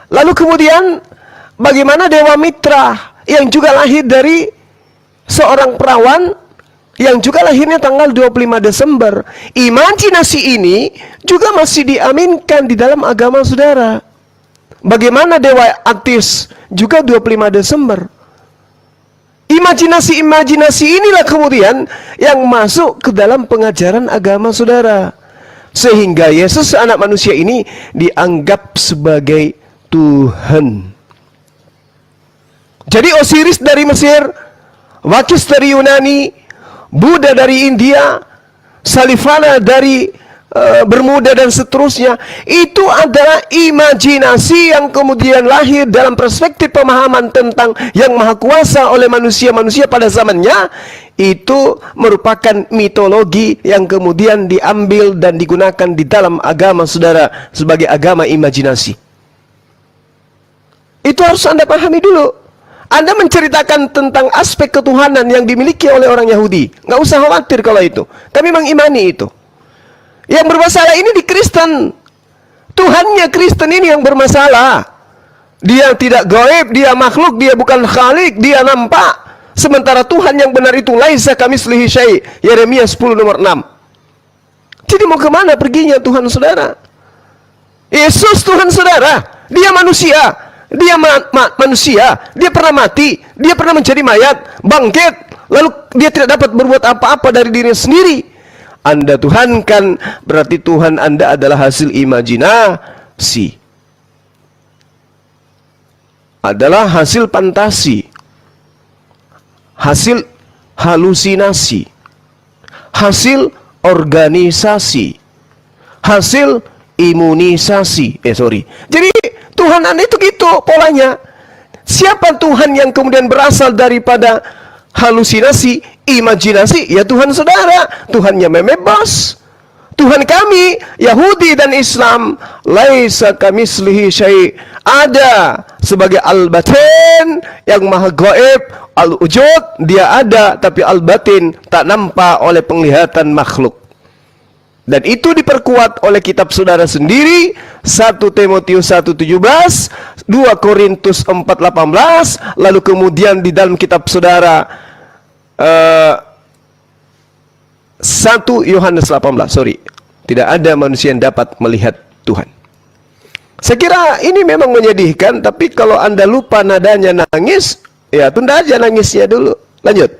Lalu kemudian, bagaimana Dewa Mitra yang juga lahir dari seorang perawan yang juga lahirnya tanggal 25 Desember. Imajinasi ini juga masih diaminkan di dalam agama saudara. Bagaimana Dewa Atis juga 25 Desember. Imajinasi inilah kemudian yang masuk ke dalam pengajaran agama saudara. Sehingga Yesus anak manusia ini dianggap sebagai Tuhan. Jadi Osiris dari Mesir, Wakis dari Yunani, Buddha dari India, Salifana dari Bermuda dan seterusnya, itu adalah imajinasi yang kemudian lahir dalam perspektif pemahaman tentang yang maha kuasa oleh manusia-manusia pada zamannya. Itu merupakan mitologi yang kemudian diambil dan digunakan di dalam agama saudara sebagai agama imajinasi. Itu harus Anda pahami dulu. Anda menceritakan tentang aspek ketuhanan yang dimiliki oleh orang Yahudi. Nggak usah khawatir kalau itu. Kami mengimani itu. Yang bermasalah ini di Kristen. Tuhannya Kristen ini yang bermasalah. Dia tidak gaib, dia makhluk, dia bukan khalik, dia nampak. Sementara Tuhan yang benar itu laisa kamitslihi syai'. Yeremia 10 nomor 6. Jadi mau kemana perginya Tuhan saudara? Yesus Tuhan saudara. Dia manusia. Dia manusia. Dia pernah mati. Dia pernah menjadi mayat. Bangkit. Lalu dia tidak dapat berbuat apa-apa dari dirinya sendiri. Anda tuhankan, berarti Tuhan Anda adalah hasil imajinasi. Adalah hasil fantasi. Hasil halusinasi. Hasil organisasi. Hasil imunisasi. Jadi Tuhan Anda itu gitu polanya. Siapa Tuhan yang kemudian berasal daripada halusinasi, imajinasi? Ya Tuhan saudara. Tuhannya memebas. Tuhan kami Yahudi dan Islam laisa kamitslihi syai', ada sebagai al-batin yang maha gaib, al-wujud dia ada tapi al-batin tak nampak oleh penglihatan makhluk. Dan itu diperkuat oleh kitab saudara sendiri, 1 Timotius 1:17, 2 Korintus 4:18, lalu kemudian di dalam kitab saudara 1 1 Yohanes 18, sorry. Tidak ada manusia yang dapat melihat Tuhan. Saya kira ini memang menyedihkan, tapi kalau Anda lupa nadanya nangis, ya tunda aja nangisnya dulu. Lanjut.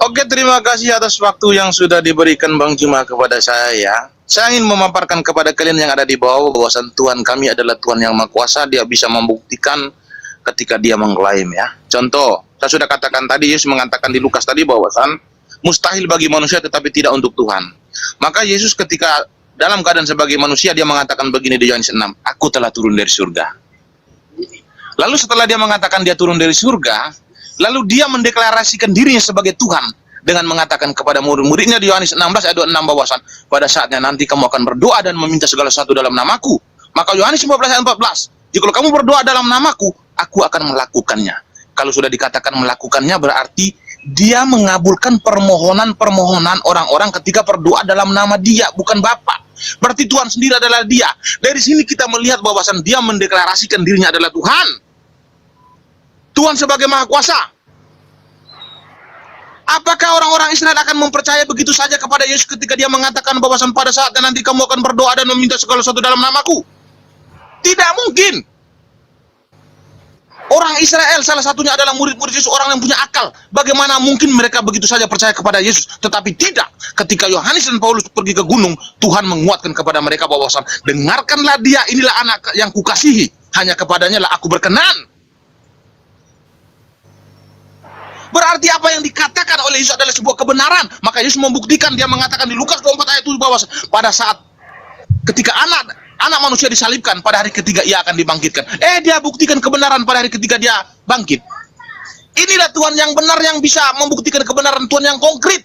Oke, terima kasih atas waktu yang sudah diberikan Bang Juma kepada saya. Saya ingin memaparkan kepada kalian yang ada di bawah bahwasan Tuhan kami adalah Tuhan yang Maha Kuasa. Dia bisa membuktikan ketika dia mengklaim ya. Contoh, saya sudah katakan tadi, Yesus mengatakan di Lukas tadi bahwasan mustahil bagi manusia tetapi tidak untuk Tuhan. Maka Yesus ketika dalam keadaan sebagai manusia dia mengatakan begini di Yohanes 6, aku telah turun dari surga. Lalu setelah dia mengatakan dia turun dari surga, lalu dia mendeklarasikan dirinya sebagai Tuhan dengan mengatakan kepada murid-muridnya di Yohanes 16 ayat 26 bahwasan pada saatnya nanti kamu akan berdoa dan meminta segala sesuatu dalam namaku. Maka Yohanes 15 ayat 14, jika kamu berdoa dalam namaku, aku akan melakukannya. Kalau sudah dikatakan melakukannya berarti dia mengabulkan permohonan-permohonan orang-orang ketika berdoa dalam nama dia, bukan Bapa. Berarti Tuhan sendiri adalah dia. Dari sini kita melihat bahwasan dia mendeklarasikan dirinya adalah Tuhan. Tuhan sebagai Maha Kuasa. Apakah orang-orang Israel akan mempercaya begitu saja kepada Yesus ketika dia mengatakan bahwasan pada saatnya nanti kamu akan berdoa dan meminta segala sesuatu dalam namaku? Tidak mungkin. Orang Israel salah satunya adalah murid-murid Yesus, orang yang punya akal. Bagaimana mungkin mereka begitu saja percaya kepada Yesus? Tetapi tidak. Ketika Yohanes dan Paulus pergi ke gunung, Tuhan menguatkan kepada mereka bahwasan dengarkanlah dia, inilah anak yang kukasihi, hanya kepadanya lah aku berkenan. Berarti apa yang dikatakan oleh Yesus adalah sebuah kebenaran. Maka Yesus membuktikan, dia mengatakan di Lukas 24 ayat 7 bahwa pada saat ketika anak manusia disalibkan, pada hari ketiga ia akan dibangkitkan. Dia buktikan kebenaran pada hari ketiga dia bangkit. Inilah Tuhan yang benar yang bisa membuktikan kebenaran Tuhan yang konkret.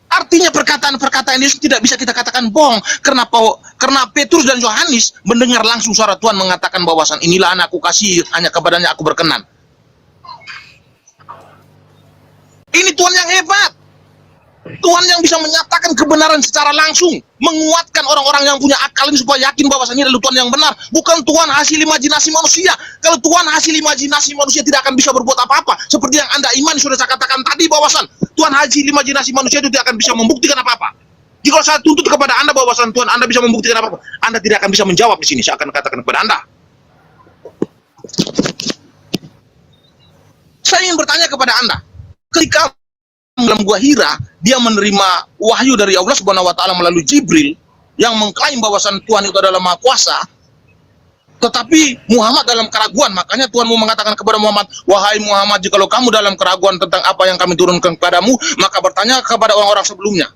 Artinya perkataan-perkataan Yesus tidak bisa kita katakan bohong. Karena Petrus dan Yohanes mendengar langsung suara Tuhan mengatakan bahwasan inilah anakku kasih, hanya kepadanya aku berkenan. Ini Tuhan yang hebat. Tuhan yang bisa menyatakan kebenaran secara langsung, menguatkan orang-orang yang punya akal ini supaya yakin bahwa ini adalah Tuhan yang benar, bukan Tuhan hasil imajinasi manusia. Kalau Tuhan hasil imajinasi manusia tidak akan bisa berbuat apa-apa. Seperti yang Anda iman sudah saya katakan tadi bahwasan Tuhan hasil imajinasi manusia itu tidak akan bisa membuktikan apa-apa. Jika saya tuntut kepada Anda bahwasan Tuhan Anda bisa membuktikan apa-apa, Anda tidak akan bisa menjawab di sini. Saya akan katakan kepada Anda. Saya ingin bertanya kepada Anda, ketika dalam gua Hira, dia menerima wahyu dari Allah Subhanahu wa taala melalui Jibril yang mengklaim bahwasan Tuhan itu adalah Maha Kuasa. Tetapi Muhammad dalam keraguan, makanya Tuhan mau mengatakan kepada Muhammad, wahai Muhammad, jikalau kamu dalam keraguan tentang apa yang kami turunkan kepadamu, maka bertanya kepada orang-orang sebelumnya.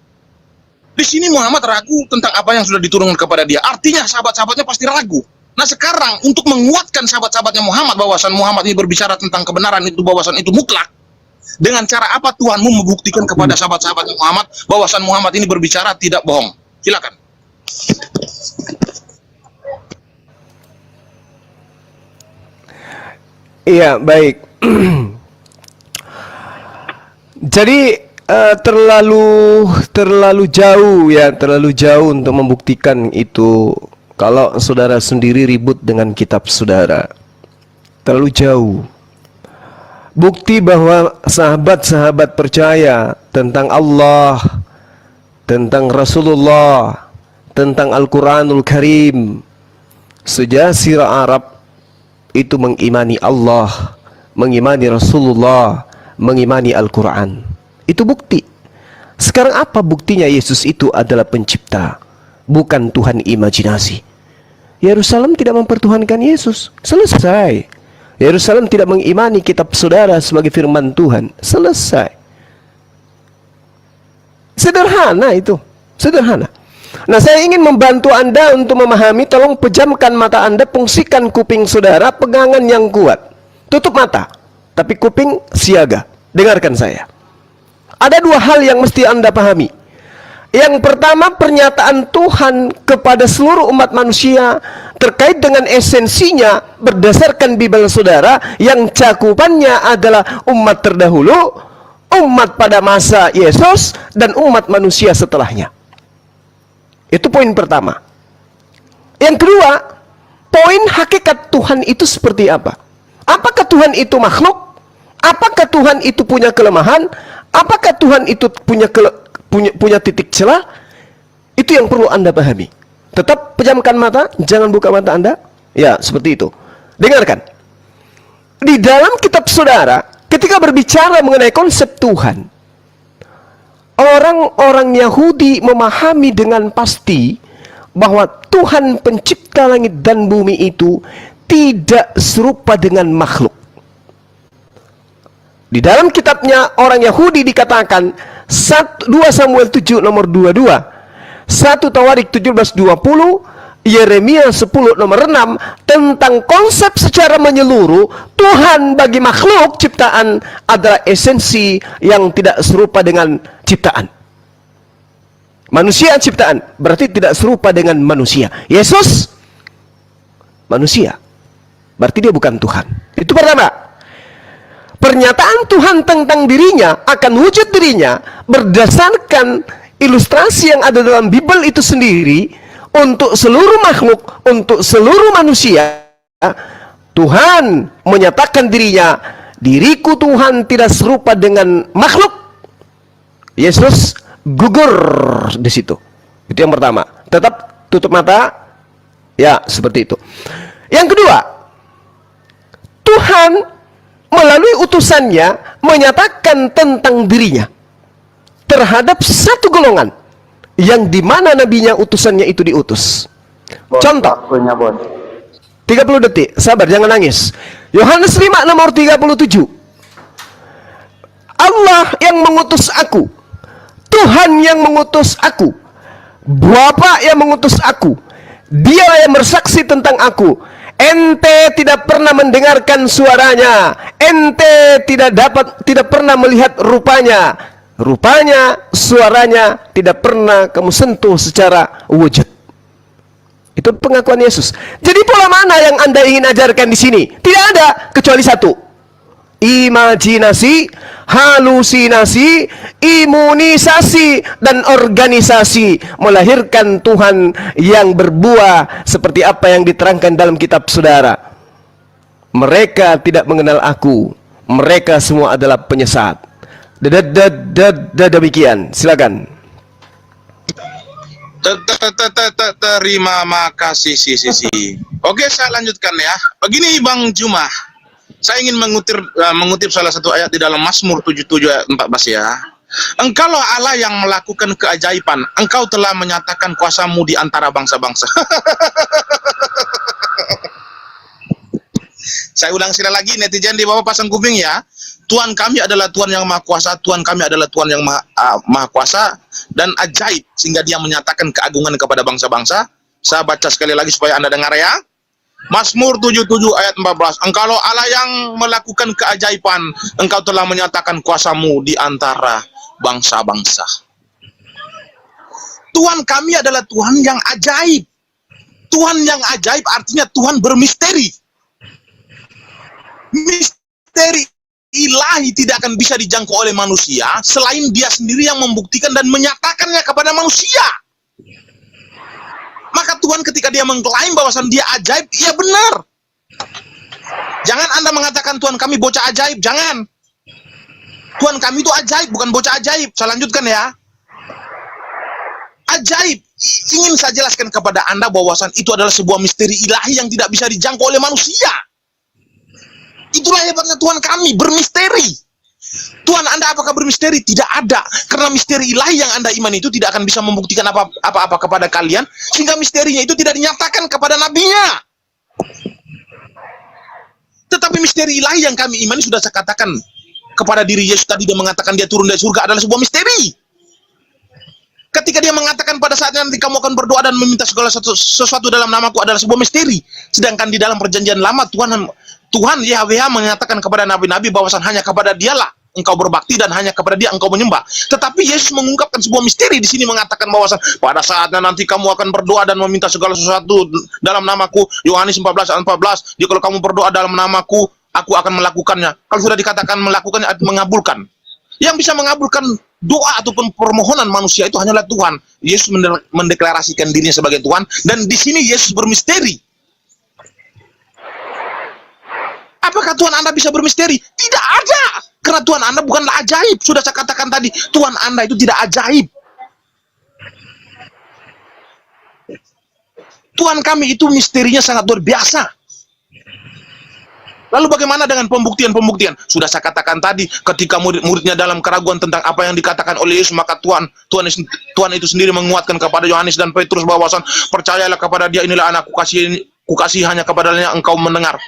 Di sini Muhammad ragu tentang apa yang sudah diturunkan kepada dia. Artinya sahabat-sahabatnya pasti ragu. Nah sekarang untuk menguatkan sahabat-sahabatnya Muhammad bahwasan Muhammad ini berbicara tentang kebenaran itu, bahwasan itu mutlak. Dengan cara apa Tuhanmu membuktikan kepada sahabat-sahabat Muhammad bahwasan Muhammad ini berbicara tidak bohong? Silakan. Iya, baik. Jadi terlalu jauh ya, terlalu jauh untuk membuktikan itu. Kalau saudara sendiri ribut dengan kitab saudara, terlalu jauh. Bukti bahwa sahabat-sahabat percaya tentang Allah, tentang Rasulullah, tentang Al-Quranul Karim. Sejazirah Arab itu mengimani Allah, mengimani Rasulullah, mengimani Al-Quran. Itu bukti. Sekarang apa buktinya Yesus itu adalah pencipta, bukan Tuhan imajinasi? Yerusalem tidak mempertuhankan Yesus. Selesai. Yerusalem tidak mengimani kitab saudara sebagai firman Tuhan. Selesai. Sederhana itu. Sederhana. Nah, saya ingin membantu Anda untuk memahami. Tolong pejamkan mata Anda, fungsikan kuping saudara, pegangan yang kuat. Tutup mata, tapi kuping siaga. Dengarkan saya. Ada dua hal yang mesti Anda pahami. Yang pertama, pernyataan Tuhan kepada seluruh umat manusia terkait dengan esensinya berdasarkan Bible saudara, yang cakupannya adalah umat terdahulu, umat pada masa Yesus, dan umat manusia setelahnya. Itu poin pertama. Yang kedua, poin hakikat Tuhan itu seperti apa? Apakah Tuhan itu makhluk? Apakah Tuhan itu punya kelemahan? Apakah Tuhan itu punya titik celah? Itu yang perlu Anda pahami. Tetap pejamkan mata, jangan buka mata Anda. Ya, seperti itu. Dengarkan. Di dalam kitab saudara, ketika berbicara mengenai konsep Tuhan, orang-orang Yahudi memahami dengan pasti bahwa Tuhan pencipta langit dan bumi itu tidak serupa dengan makhluk. Di dalam kitabnya orang Yahudi dikatakan 2 Samuel 7 nomor 22, 1 Tawarik 17:20, Yeremia 10 nomor 6 tentang konsep secara menyeluruh Tuhan bagi makhluk ciptaan adalah esensi yang tidak serupa dengan ciptaan. Manusia ciptaan berarti tidak serupa dengan manusia. Yesus manusia, berarti dia bukan Tuhan. Itu pertama. Pernyataan Tuhan tentang dirinya akan wujud dirinya berdasarkan ilustrasi yang ada dalam Bible itu sendiri. Untuk seluruh makhluk, untuk seluruh manusia, Tuhan menyatakan dirinya, diriku Tuhan tidak serupa dengan makhluk. Yesus gugur di situ. Itu yang pertama. Tetap tutup mata. Ya, seperti itu. Yang kedua, Tuhan melalui utusannya menyatakan tentang dirinya terhadap satu golongan yang dimana nabinya utusannya itu diutus. Contoh, 30 detik, sabar jangan nangis. Yohanes 5 nomor 37. Allah yang mengutus aku, Tuhan yang mengutus aku, Bapa yang mengutus aku, Dia yang bersaksi tentang aku. Ente tidak pernah mendengarkan suaranya, ente tidak pernah melihat rupanya. Rupanya, suaranya tidak pernah kamu sentuh secara wujud. Itu pengakuan Yesus. Jadi pola mana yang Anda ingin ajarkan di sini? Tidak ada kecuali satu. Imajinasi, halusinasi, imunisasi, dan organisasi melahirkan Tuhan yang berbuah seperti apa yang diterangkan dalam kitab saudara. Mereka tidak mengenal aku. Mereka semua adalah penyesat. Demikian, silakan. Terima kasih si. Oke, saya lanjutkan ya. Begini Bang Juma, saya ingin mengutip salah satu ayat di dalam Mazmur 77 ayat 14 ya. Engkaulah Allah yang melakukan keajaiban, engkau telah menyatakan kuasamu di antara bangsa-bangsa. Saya ulang sekali lagi, netizen di bawah pasang kuping ya. Tuhan kami adalah Tuhan yang Maha Kuasa, Tuhan kami adalah Tuhan yang Maha Kuasa dan ajaib, sehingga Dia menyatakan keagungan kepada bangsa-bangsa. Saya baca sekali lagi supaya Anda dengar ya. Mazmur 77 ayat 14. Engkaulah Allah yang melakukan keajaiban, engkau telah menyatakan kuasamu di antara bangsa-bangsa. Tuhan kami adalah Tuhan yang ajaib. Tuhan yang ajaib artinya Tuhan bermisteri. Misteri ilahi tidak akan bisa dijangkau oleh manusia selain Dia sendiri yang membuktikan dan menyatakannya kepada manusia. Maka Tuhan ketika Dia mengklaim bahwasan Dia ajaib, iya benar. Jangan Anda mengatakan Tuhan kami bocah ajaib, jangan. Tuhan kami itu ajaib, bukan bocah ajaib. Saya lanjutkan ya. Ajaib, ingin saya jelaskan kepada Anda bahwasan itu adalah sebuah misteri ilahi yang tidak bisa dijangkau oleh manusia. Itulah hebatnya Tuhan kami, bermisteri. Tuhan Anda apakah bermisteri? Tidak ada. Karena misteri ilahi yang Anda imani itu tidak akan bisa membuktikan apa-apa kepada kalian, sehingga misterinya itu tidak dinyatakan kepada nabinya. Tetapi misteri ilahi yang kami imani sudah saya katakan kepada diri Yesus tadi, Dia mengatakan Dia turun dari surga adalah sebuah misteri. Ketika Dia mengatakan pada saatnya nanti kamu akan berdoa dan meminta segala sesuatu dalam namaku adalah sebuah misteri. Sedangkan di dalam perjanjian lama Tuhan Yahweh menyatakan kepada nabi-nabi bahwasan hanya kepada Dialah engkau berbakti dan hanya kepada Dia engkau menyembah. Tetapi Yesus mengungkapkan sebuah misteri di sini, mengatakan bahwasan pada saatnya nanti kamu akan berdoa dan meminta segala sesuatu dalam namaku. Yohanes 14 ayat 14. Jadi kalau kamu berdoa dalam namaku, aku akan melakukannya. Kalau sudah dikatakan melakukannya, mengabulkan. Yang bisa mengabulkan doa ataupun permohonan manusia itu hanyalah Tuhan. Yesus mendeklarasikan dirinya sebagai Tuhan, dan di sini Yesus bermisteri. Apakah Tuhan Anda bisa bermisteri? Tidak ada. Karena Tuhan Anda bukanlah ajaib. Sudah saya katakan tadi, Tuhan Anda itu tidak ajaib. Tuhan kami itu misterinya sangat luar biasa. Lalu bagaimana dengan pembuktian-pembuktian? Sudah saya katakan tadi, ketika murid-muridnya dalam keraguan tentang apa yang dikatakan oleh Yesus, maka Tuhan itu sendiri menguatkan kepada Yohanes dan Petrus bahwasan, percayalah kepada dia, inilah anakku, kukasih hanya kepadanya engkau mendengar.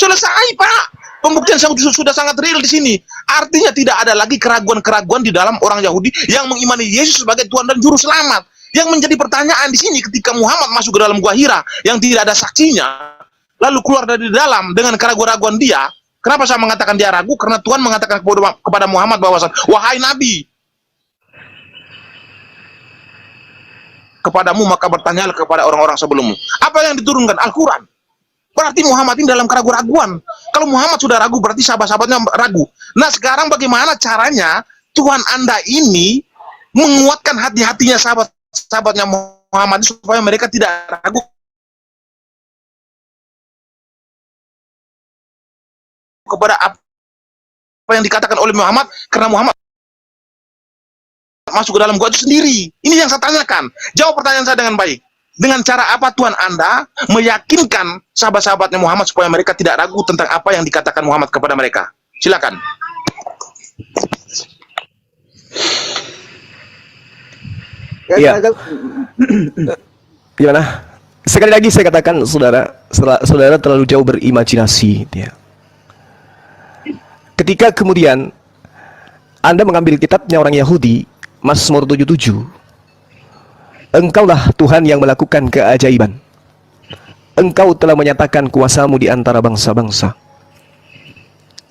Selesai, Pak. Pembuktian sudah sangat real di sini. Artinya tidak ada lagi keraguan-keraguan di dalam orang Yahudi yang mengimani Yesus sebagai Tuhan dan Juru Selamat. Yang menjadi pertanyaan di sini ketika Muhammad masuk ke dalam gua Hira yang tidak ada saksinya, lalu keluar dari dalam dengan keraguan-keraguan dia. Kenapa saya mengatakan dia ragu? Karena Tuhan mengatakan kepada Muhammad bahwasan, wahai Nabi, kepadamu maka bertanyalah kepada orang-orang sebelummu. Apa yang diturunkan? Al-Quran. Berarti Muhammad ini dalam keraguan-keraguan. Kalau Muhammad sudah ragu, berarti sahabat-sahabatnya ragu. Nah, sekarang bagaimana caranya Tuhan Anda ini menguatkan hati-hatinya sahabatnya Muhammad supaya mereka tidak ragu kepada apa yang dikatakan oleh Muhammad, karena Muhammad masuk ke dalam gua itu sendiri. Ini yang saya tanyakan. Jawab pertanyaan saya dengan baik. Dengan cara apa Tuhan Anda meyakinkan sahabat-sahabatnya Muhammad supaya mereka tidak ragu tentang apa yang dikatakan Muhammad kepada mereka? Silakan. Iya. Gimana? Sekali lagi saya katakan, saudara terlalu jauh berimajinasi. Ya. Ketika kemudian Anda mengambil kitabnya orang Yahudi, Mazmur 77, engkaulah Tuhan yang melakukan keajaiban. Engkau telah menyatakan kuasamu di antara bangsa-bangsa.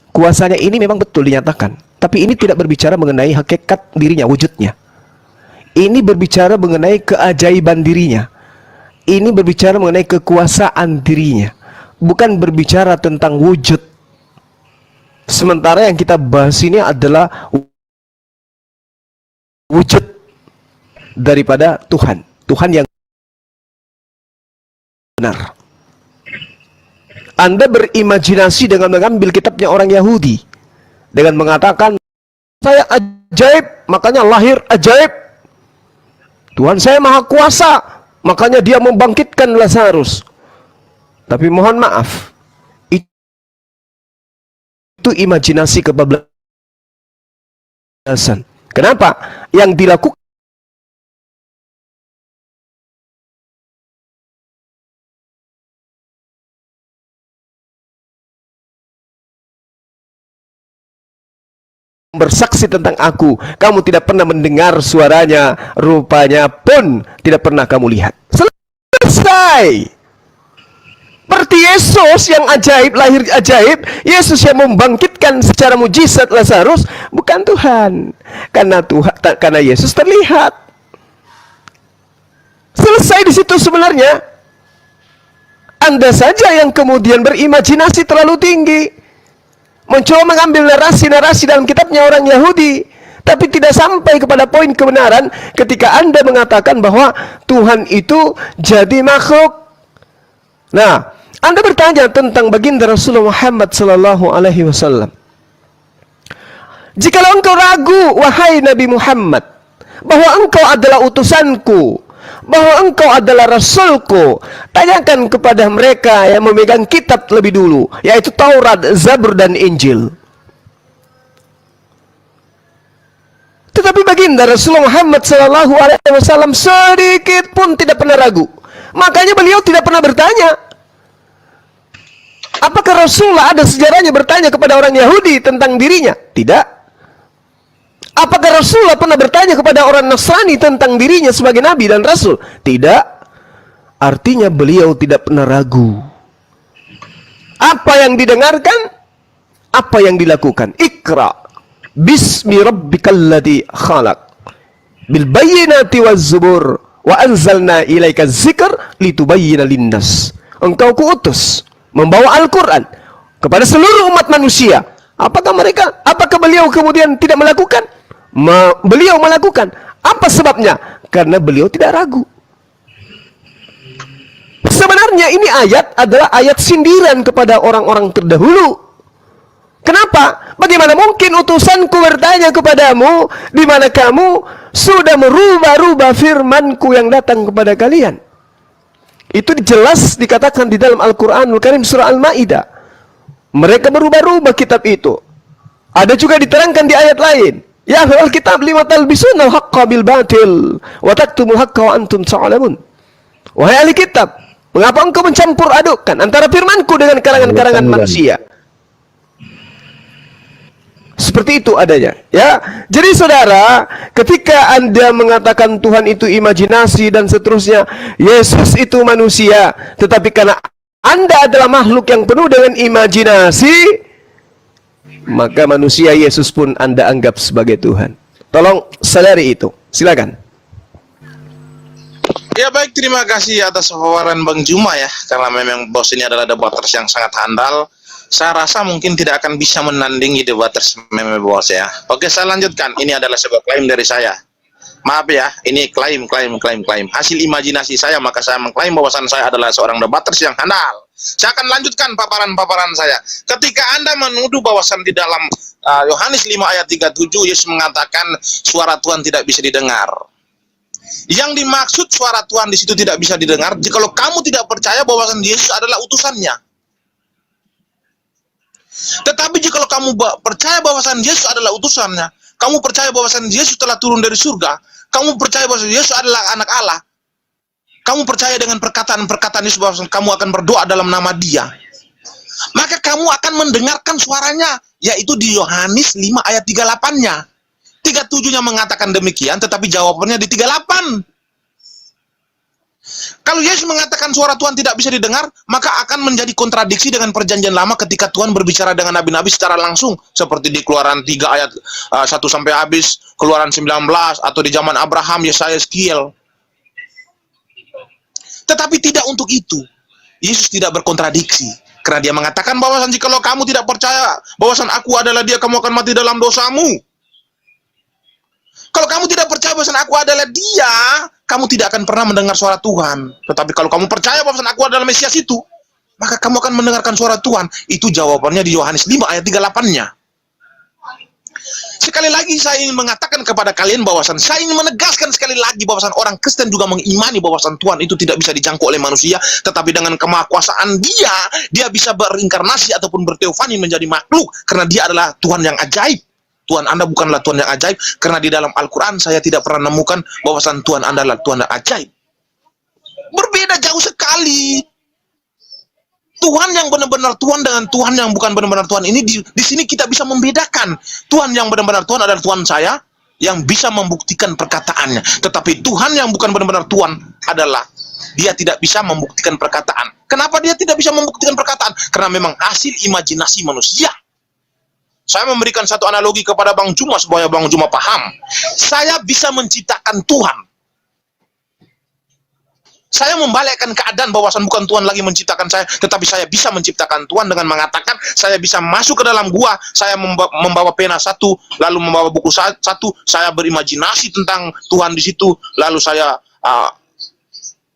Kuasanya ini memang betul dinyatakan, tapi ini tidak berbicara mengenai hakikat dirinya, wujudnya. Ini berbicara mengenai keajaiban dirinya. Ini berbicara mengenai kekuasaan dirinya, bukan berbicara tentang wujud. Sementara yang kita bahas ini adalah wujud daripada Tuhan. Tuhan yang benar. Anda berimajinasi dengan mengambil kitabnya orang Yahudi, dengan mengatakan, saya ajaib, makanya lahir ajaib. Tuhan saya maha kuasa, makanya dia membangkitkan Lazarus. Tapi mohon maaf, itu imajinasi kebablasan. Kenapa? Yang dilakukan bersaksi tentang aku, kamu tidak pernah mendengar suaranya, rupanya pun tidak pernah kamu lihat. Selesai. Seperti Yesus yang ajaib, lahir ajaib, Yesus yang membangkitkan secara mujizat Lazarus, bukan Tuhan. Karena Yesus terlihat. Selesai di situ sebenarnya. Anda saja yang kemudian berimajinasi terlalu tinggi, mencoba mengambil narasi-narasi dalam kitabnya orang Yahudi, tapi tidak sampai kepada poin kebenaran ketika Anda mengatakan bahwa Tuhan itu jadi makhluk. Nah, Anda bertanya tentang baginda Rasulullah Muhammad sallallahu alaihi wasallam. Jikalau engkau ragu, wahai Nabi Muhammad, bahwa engkau adalah utusanku, bahwa engkau adalah rasulku, tanyakan kepada mereka yang memegang kitab lebih dulu, yaitu Taurat, Zabur, dan Injil. Tetapi baginda Rasulullah Muhammad sallallahu alaihi wasallam sedikit pun tidak pernah ragu. Makanya beliau tidak pernah bertanya. Apakah Rasulullah ada sejarahnya bertanya kepada orang Yahudi tentang dirinya? Tidak. Apakah Rasulullah pernah bertanya kepada orang Nasrani tentang dirinya sebagai Nabi dan Rasul? Tidak. Artinya beliau tidak pernah ragu. Apa yang didengarkan, apa yang dilakukan. Iqra bismi rabbikal ladzi khalaq bil bayyinati waz zubur wa anzalna ilaika dzikr litubayyana linnas. Engkau kuutus membawa Al-Quran kepada seluruh umat manusia. Apakah beliau kemudian tidak melakukan? Beliau melakukan. Apa sebabnya? Karena beliau tidak ragu. sebenarnya ini ayat adalah ayat sindiran kepada orang-orang terdahulu. Kenapa? Bagaimana mungkin utusanku bertanya kepadamu, di mana kamu sudah merubah-rubah firmanku yang datang kepada kalian? Itu jelas dikatakan di dalam Al-Quranul Karim surah Al-Ma'idah. Mereka berubah-rubah kitab itu. Ada juga diterangkan di ayat lain. Ya ahlal kitab lima talbisunal haqqa bil batil wa taktumul haqqa wa antum ta'lamun. Wahai ahli kitab, mengapa engkau mencampur adukkan antara firmanku dengan karangan-karangan manusia? Seperti itu adanya, ya. Jadi saudara, ketika Anda mengatakan Tuhan itu imajinasi dan seterusnya, Yesus itu manusia, tetapi karena Anda adalah makhluk yang penuh dengan imajinasi, maka manusia Yesus pun Anda anggap sebagai Tuhan. Tolong sadari itu. Silakan. Ya baik, terima kasih atas wawaran Bang Juma ya, karena memang bos ini adalah debaters yang sangat handal. Saya rasa mungkin tidak akan bisa menandingi debaters meme bos ya. Oke, saya lanjutkan. Ini adalah sebuah klaim dari saya. Maaf ya, ini klaim. Hasil imajinasi saya, maka saya mengklaim bahwasan saya adalah seorang debaters yang handal. Saya akan lanjutkan paparan saya. Ketika Anda menuduh bahwasan di dalam Yohanes 5 ayat 37, Yesus mengatakan suara Tuhan tidak bisa didengar. Yang dimaksud suara Tuhan di situ tidak bisa didengar, jikalau kamu tidak percaya bahwasan Yesus adalah utusannya. Tetapi jika kamu percaya bahwasan Yesus adalah utusannya, kamu percaya bahwasan Yesus telah turun dari surga, kamu percaya bahwasan Yesus adalah anak Allah, kamu percaya dengan perkataan-perkataan Yesus bahwasan kamu akan berdoa dalam nama Dia, maka kamu akan mendengarkan suaranya, yaitu di Yohanes 5 ayat 38-nya. 37-nya mengatakan demikian, tetapi jawabannya di 38. Kalau Yesus mengatakan suara Tuhan tidak bisa didengar, maka akan menjadi kontradiksi dengan perjanjian lama ketika Tuhan berbicara dengan nabi-nabi secara langsung, seperti di Keluaran 3 ayat 1 sampai habis, Keluaran 19, atau di zaman Abraham, Yesaya, Yeskiel. Tetapi tidak untuk itu. Yesus tidak berkontradiksi, karena Dia mengatakan bahwasan jikalau kamu tidak percaya bahwasan Aku adalah Dia, kamu akan mati dalam dosamu. Kalau kamu tidak percaya bahwasan Aku adalah Dia, kamu tidak akan pernah mendengar suara Tuhan. Tetapi kalau kamu percaya bahwasan Aku adalah Mesias itu, maka kamu akan mendengarkan suara Tuhan. Itu jawabannya di Yohanes 5 ayat 38-nya. Sekali lagi saya ingin mengatakan kepada kalian bahwasan, saya ingin menegaskan sekali lagi bahwasan orang Kristen juga mengimani bahwasan Tuhan itu tidak bisa dijangkau oleh manusia, tetapi dengan kemahakuasaan Dia bisa berinkarnasi ataupun berteofani menjadi makhluk, karena Dia adalah Tuhan yang ajaib. Tuhan Anda bukanlah Tuhan yang ajaib, karena di dalam Al-Quran saya tidak pernah menemukan bahwasan Tuhan Anda adalah Tuhan yang ajaib. Berbeda jauh sekali. Tuhan yang benar-benar Tuhan dengan Tuhan yang bukan benar-benar Tuhan ini, di sini kita bisa membedakan. Tuhan yang benar-benar Tuhan adalah Tuhan saya, yang bisa membuktikan perkataannya. Tetapi Tuhan yang bukan benar-benar Tuhan adalah Dia tidak bisa membuktikan perkataan. Kenapa Dia tidak bisa membuktikan perkataan? Karena memang hasil imajinasi manusia. Saya memberikan satu analogi kepada Bang Juma supaya Bang Juma paham. Saya bisa menciptakan Tuhan. Saya membalikkan keadaan bahwasan bukan Tuhan lagi menciptakan saya, tetapi saya bisa menciptakan Tuhan dengan mengatakan saya bisa masuk ke dalam gua, saya membawa pena satu, lalu membawa buku satu, saya berimajinasi tentang Tuhan di situ, lalu saya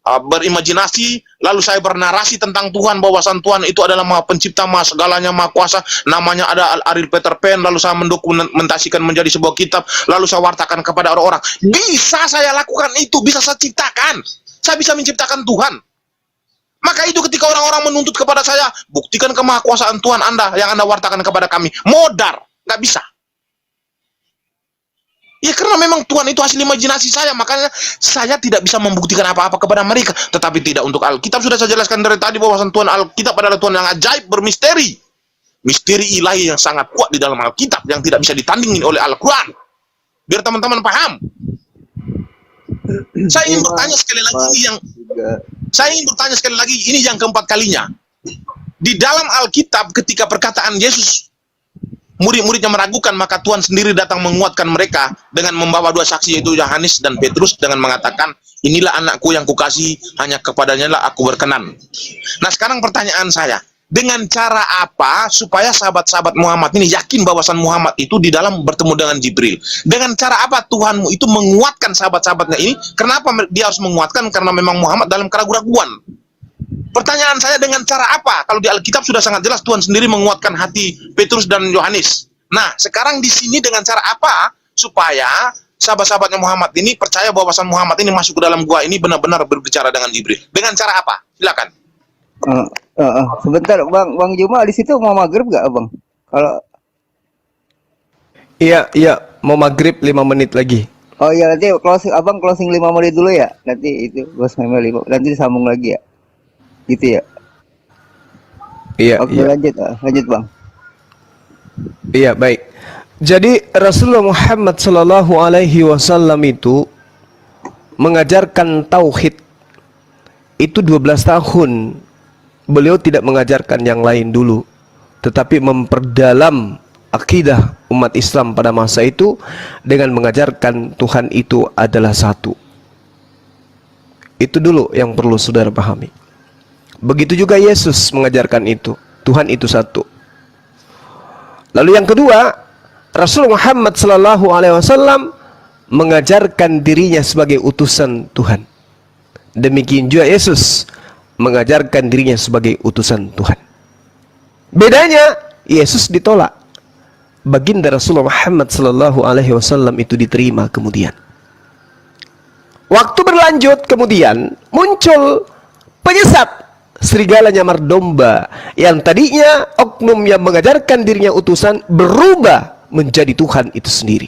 berimajinasi, lalu saya bernarasi tentang Tuhan, bahwasan Tuhan itu adalah Maha Pencipta, Maha Segalanya, Maha Kuasa, namanya ada Ariel Peter Pan, lalu saya mendokumentasikan menjadi sebuah kitab, lalu saya wartakan kepada orang-orang. Bisa saya lakukan itu, bisa saya ciptakan, saya bisa menciptakan Tuhan. Maka itu ketika orang-orang menuntut kepada saya, buktikan kemahakuasaan Tuhan Anda yang Anda wartakan kepada kami, modar, nggak bisa. Ya karena memang Tuhan itu hasil imajinasi saya, makanya saya tidak bisa membuktikan apa-apa kepada mereka. Tetapi tidak untuk Alkitab, sudah saya jelaskan dari tadi bahwasan Tuhan Alkitab adalah Tuhan yang ajaib, bermisteri. Misteri ilahi yang sangat kuat di dalam Alkitab, yang tidak bisa ditandingin oleh Al-Quran. Biar teman-teman paham. Saya ingin bertanya sekali lagi, ini yang keempat kalinya. Di dalam Alkitab ketika perkataan Yesus, murid-muridnya meragukan, maka Tuhan sendiri datang menguatkan mereka dengan membawa dua saksi, yaitu Yohanes dan Petrus, dengan mengatakan, inilah anakku yang kukasihi, hanya kepadanya lah aku berkenan. Nah sekarang pertanyaan saya, dengan cara apa supaya sahabat-sahabat Muhammad ini yakin bahwasan Muhammad itu di dalam bertemu dengan Jibril? Dengan cara apa Tuhanmu itu menguatkan sahabat-sahabatnya ini? Kenapa dia harus menguatkan? Karena memang Muhammad dalam keraguan-raguan. Pertanyaan saya, dengan cara apa? Kalau di Alkitab sudah sangat jelas Tuhan sendiri menguatkan hati Petrus dan Yohanes. Nah, sekarang di sini dengan cara apa supaya sahabat-sahabatnya Muhammad ini percaya bahwa Muhammad ini masuk ke dalam gua ini benar-benar berbicara dengan Jibril? Dengan cara apa? Silakan. Sebentar, Bang Juma di situ mau maghrib gak, Bang? Kalau Iya, mau maghrib 5 menit lagi. oh iya, nanti Abang closing 5 menit dulu ya. Nanti itu Bos Memel 5, nanti disambung lagi ya. Gitu ya. Iya, Oke, iya. lanjut Bang. Iya, baik. Jadi Rasulullah Muhammad sallallahu alaihi wasallam itu mengajarkan tauhid itu 12 tahun. Beliau tidak mengajarkan yang lain dulu, tetapi memperdalam akidah umat Islam pada masa itu dengan mengajarkan Tuhan itu adalah satu. Itu dulu yang perlu saudara pahami. Begitu juga Yesus mengajarkan itu, Tuhan itu satu. Lalu yang kedua, Rasul Muhammad sallallahu alaihi wasallam mengajarkan dirinya sebagai utusan Tuhan. Demikian juga Yesus mengajarkan dirinya sebagai utusan Tuhan. Bedanya, Yesus ditolak. Baginda Rasulullah Muhammad sallallahu alaihi wasallam itu diterima kemudian. Waktu berlanjut kemudian muncul penyesat, serigala nyamar domba, yang tadinya oknum yang mengajarkan dirinya utusan berubah menjadi Tuhan itu sendiri.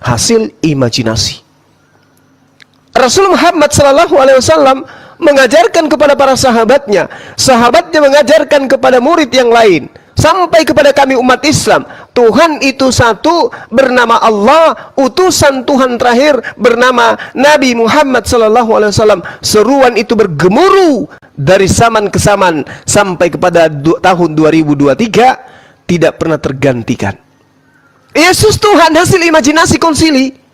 Hasil imajinasi. Rasul Muhammad sallallahu alaihi wasallam mengajarkan kepada para sahabatnya, sahabatnya mengajarkan kepada murid yang lain, sampai kepada kami umat Islam, Tuhan itu satu, bernama Allah, utusan Tuhan terakhir bernama Nabi Muhammad sallallahu alaihi wasallam. Seruan itu bergemuruh dari zaman ke zaman sampai kepada tahun 2023 tidak pernah tergantikan. Yesus Tuhan hasil imajinasi konsili.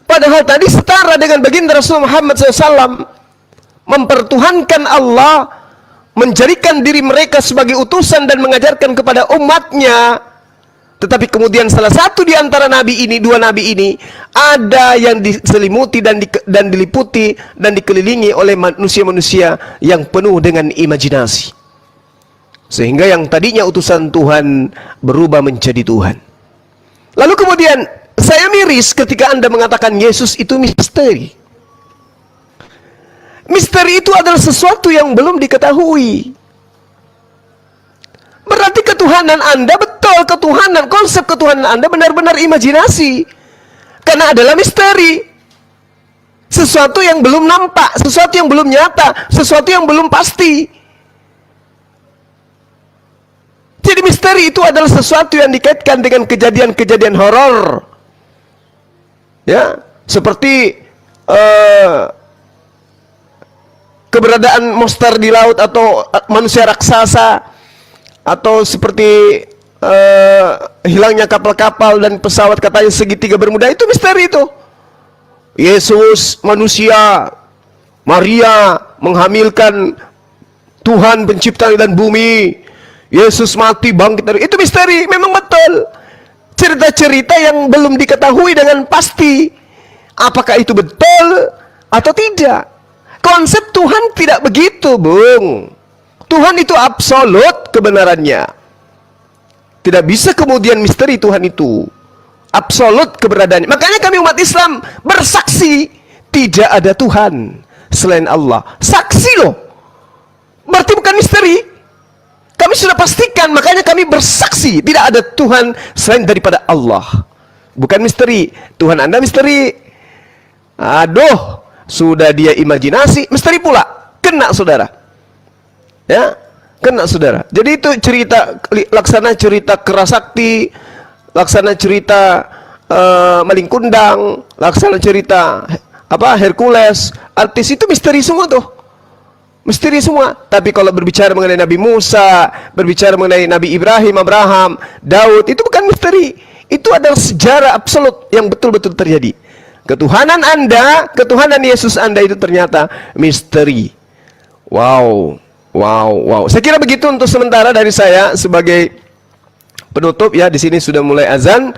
Padahal tadi setara dengan baginda Rasul Muhammad SAW mempertuhankan Allah, menjadikan diri mereka sebagai utusan dan mengajarkan kepada umatnya. Tetapi kemudian salah satu di antara nabi ini, dua nabi ini, ada yang diselimuti dan diliputi dan dikelilingi oleh manusia-manusia yang penuh dengan imajinasi. Sehingga yang tadinya utusan Tuhan berubah menjadi Tuhan. Lalu kemudian saya miris ketika Anda mengatakan Yesus itu misteri. Misteri itu adalah sesuatu yang belum diketahui. Berarti ketuhanan Anda betul, ketuhanan, konsep ketuhanan Anda benar-benar imajinasi. Karena adalah misteri. Sesuatu yang belum nampak, sesuatu yang belum nyata, sesuatu yang belum pasti. Jadi misteri itu adalah sesuatu yang dikaitkan dengan kejadian-kejadian horor. Ya, seperti keberadaan monster di laut atau manusia raksasa, atau seperti hilangnya kapal-kapal dan pesawat katanya segitiga bermuda, itu misteri itu. Yesus manusia, Maria menghamilkan Tuhan pencipta dan bumi, Yesus mati bangkit dari, itu misteri, memang betul. Cerita-cerita yang belum diketahui dengan pasti apakah itu betul atau tidak. Konsep Tuhan tidak begitu, Bung. Tuhan itu absolut kebenarannya. Tidak bisa kemudian misteri Tuhan itu. Absolut keberadaannya. Makanya kami umat Islam bersaksi tidak ada Tuhan selain Allah. Saksi loh. Berarti bukan misteri. Kami sudah pastikan, makanya kami bersaksi tidak ada Tuhan selain daripada Allah. Bukan misteri. Tuhan Anda misteri. Aduh, sudah dia imajinasi, misteri pula. Kena saudara. Ya, kena saudara. Jadi itu cerita, laksana cerita kerasakti, laksana cerita maling kundang, laksana cerita Hercules, artis, itu misteri semua tuh. Misteri semua. Tapi kalau berbicara mengenai Nabi Musa, berbicara mengenai Nabi Ibrahim, Abraham, Daud, itu bukan misteri. Itu adalah sejarah absolut yang betul-betul terjadi. Ketuhanan Anda, ketuhanan Yesus Anda itu ternyata misteri. Wow. Saya kira begitu untuk sementara dari saya sebagai penutup ya. Di sini sudah mulai azan.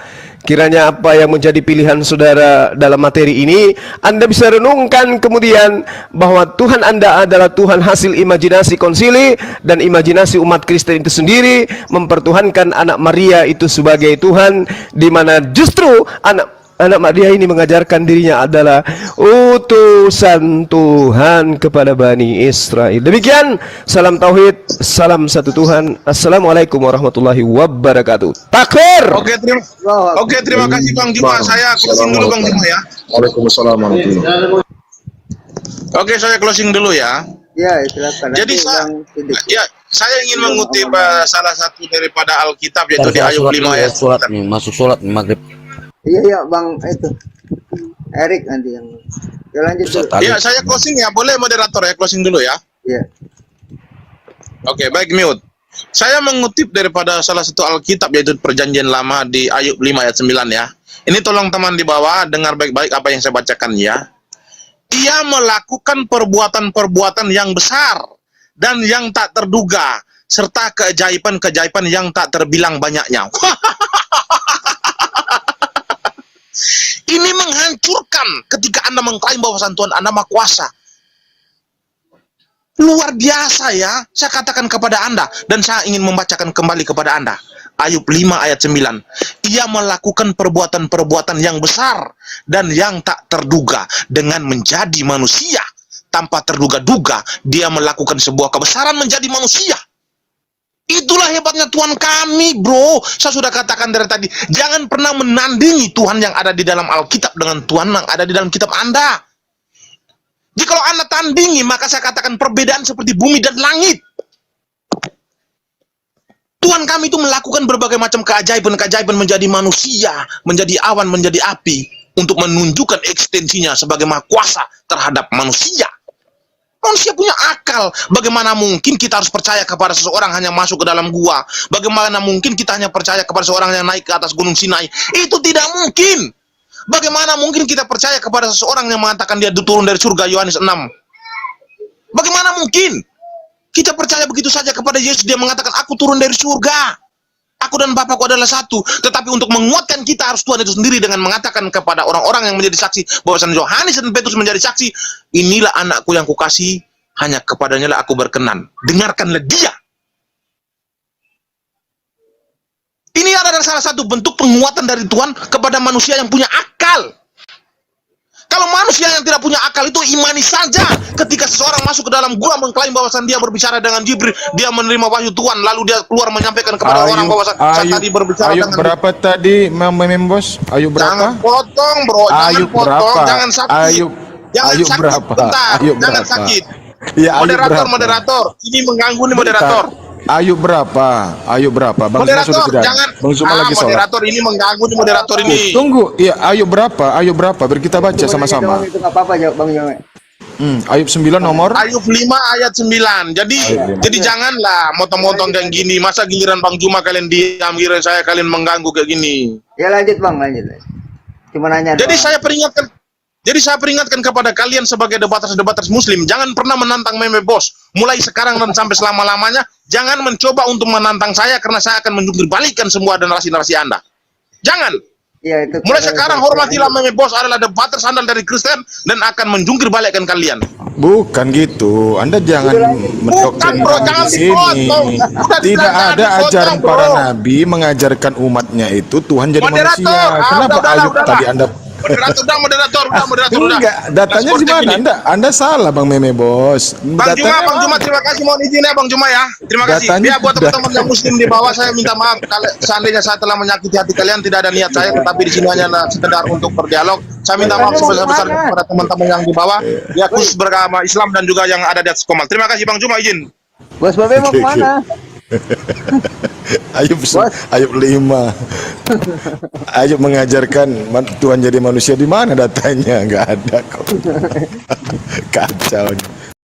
Kiranya apa yang menjadi pilihan saudara dalam materi ini, Anda bisa renungkan kemudian bahwa Tuhan Anda adalah Tuhan hasil imajinasi konsili dan imajinasi umat Kristen itu sendiri mempertuhankan anak Maria itu sebagai Tuhan, di mana justru anak Maria ini mengajarkan dirinya adalah utusan Tuhan kepada Bani Israel. Demikian, salam tauhid, salam satu Tuhan. Assalamualaikum warahmatullahi wabarakatuh. Takbir. Terima kasih Bang Juma. Saya closing dulu Bang Juma ya. Waalaikumsalam warahmatullahi. Oke, saya closing dulu ya. Ya, silakan. Jadi saya ingin mengutip salah satu daripada Alkitab, yaitu di Ayub 5 ayat 9. Masuk sholat nih maghrib. Iya Bang, itu Erik nanti yang lanjut dulu. Iya, saya closing ya. Boleh moderator ya, closing dulu ya. Iya. Oke, baik, mute. Saya mengutip daripada salah satu Alkitab, yaitu Perjanjian Lama di Ayub 5 ayat 9 ya. Ini tolong teman di bawah dengar baik-baik apa yang saya bacakan ya. Ia melakukan perbuatan-perbuatan yang besar dan yang tak terduga, serta keajaiban-keajaiban yang tak terbilang banyaknya. Ini menghancurkan ketika Anda mengklaim bahwasan Tuhan Anda Maha Kuasa. Luar biasa ya, saya katakan kepada Anda, dan saya ingin membacakan kembali kepada Anda. Ayub 5 ayat 9. Ia melakukan perbuatan-perbuatan yang besar dan yang tak terduga dengan menjadi manusia. Tanpa terduga-duga, dia melakukan sebuah kebesaran menjadi manusia. Itulah hebatnya Tuhan kami, bro. Saya sudah katakan dari tadi, jangan pernah menandingi Tuhan yang ada di dalam Alkitab dengan Tuhan yang ada di dalam kitab Anda. Jadi kalau Anda tandingi, maka saya katakan perbedaan seperti bumi dan langit. Tuhan kami itu melakukan berbagai macam keajaiban-keajaiban menjadi manusia, menjadi awan, menjadi api, untuk menunjukkan ekstensinya sebagai Maha Kuasa terhadap manusia. Manusia punya akal. Bagaimana mungkin kita harus percaya kepada seseorang hanya masuk ke dalam gua? Bagaimana mungkin kita hanya percaya kepada seseorang yang naik ke atas gunung Sinai? Itu tidak mungkin. Bagaimana mungkin kita percaya kepada seseorang yang mengatakan dia turun dari surga, Yohanes 6? Bagaimana mungkin kita percaya begitu saja kepada Yesus, dia mengatakan aku turun dari surga, aku dan Bapakku adalah satu. Tetapi untuk menguatkan kita, harus Tuhan itu sendiri dengan mengatakan kepada orang-orang yang menjadi saksi, bahwasan Yohanes dan Petrus menjadi saksi, inilah anakku yang kukasihi, hanya kepadanya lah aku berkenan, dengarkanlah dia. Ini adalah salah satu bentuk penguatan dari Tuhan kepada manusia yang punya akal. Kalau manusia yang tidak punya akal itu imani saja. Ketika seseorang masuk ke dalam gua mengklaim bahwasan dia berbicara dengan Jibril, dia menerima wahyu Tuhan, lalu dia keluar menyampaikan kepada orang bahwasan saya tadi berbicara dengan berapa tadi Bos? Ayub berapa? Jangan potong, bro. Jangan potong, jangan sakit. Jangan Ayub sakit. berapa? Bentar, Ayub jangan berapa? sakit. Ya, Moderator. Ini mengganggu nih moderator. Ayub berapa? Bang Zuma sudah tidak. Jangan. Bang Zuma lagi sholat. Moderator ini mengganggu nih moderator ini. Tunggu, iya Ayub berapa? Biar kita baca sama-sama. Itu nggak apa-apa Bang Jome. Ayub 9 nomor. Ayub 5 ayat 9. Jadi janganlah motong-motong kayak gini. Masa giliran Bang Juma kalian diam, giliran saya kalian mengganggu kayak gini. Ya lanjut Bang, lanjut. Cuma nanya. Jadi saya peringatkan kepada kalian sebagai debaters muslim, jangan pernah menantang meme bos. Mulai sekarang dan sampai selama-lamanya, jangan mencoba untuk menantang saya, karena saya akan menjungkir balikan semua narasi-narasi Anda. Jangan. Ya, itu mulai sekarang hormatilah meme bos adalah debaters andal dari Kristen dan akan menjungkir balikkan kalian. Bukan gitu. Anda jangan mendoktrin di sini. Tidak ada ajaran para nabi mengajarkan umatnya itu Tuhan jadi manusia. Kenapa Ayub tadi Anda Moderator. Enggak, datanya di mana? Anda salah Bang Meme Bos. Bang Juma, terima kasih, mohon izin ya Bang Juma ya. Terima kasih. Ya, buat teman-teman yang muslim di bawah, saya minta maaf kalau seandainya saya telah menyakiti hati kalian, tidak ada niat saya, tetapi di sini hanya sekedar untuk berdialog. Saya minta maaf sebesar-besarnya kepada teman-teman yang di bawah, ya khusus beragama Islam dan juga yang ada di atas komal. Terima kasih Bang Juma, izin. Bos Babe mau kemana? Ayub 5. Ayub mengajarkan Tuhan jadi manusia, di mana datanya? Nggak ada kok. Kacau.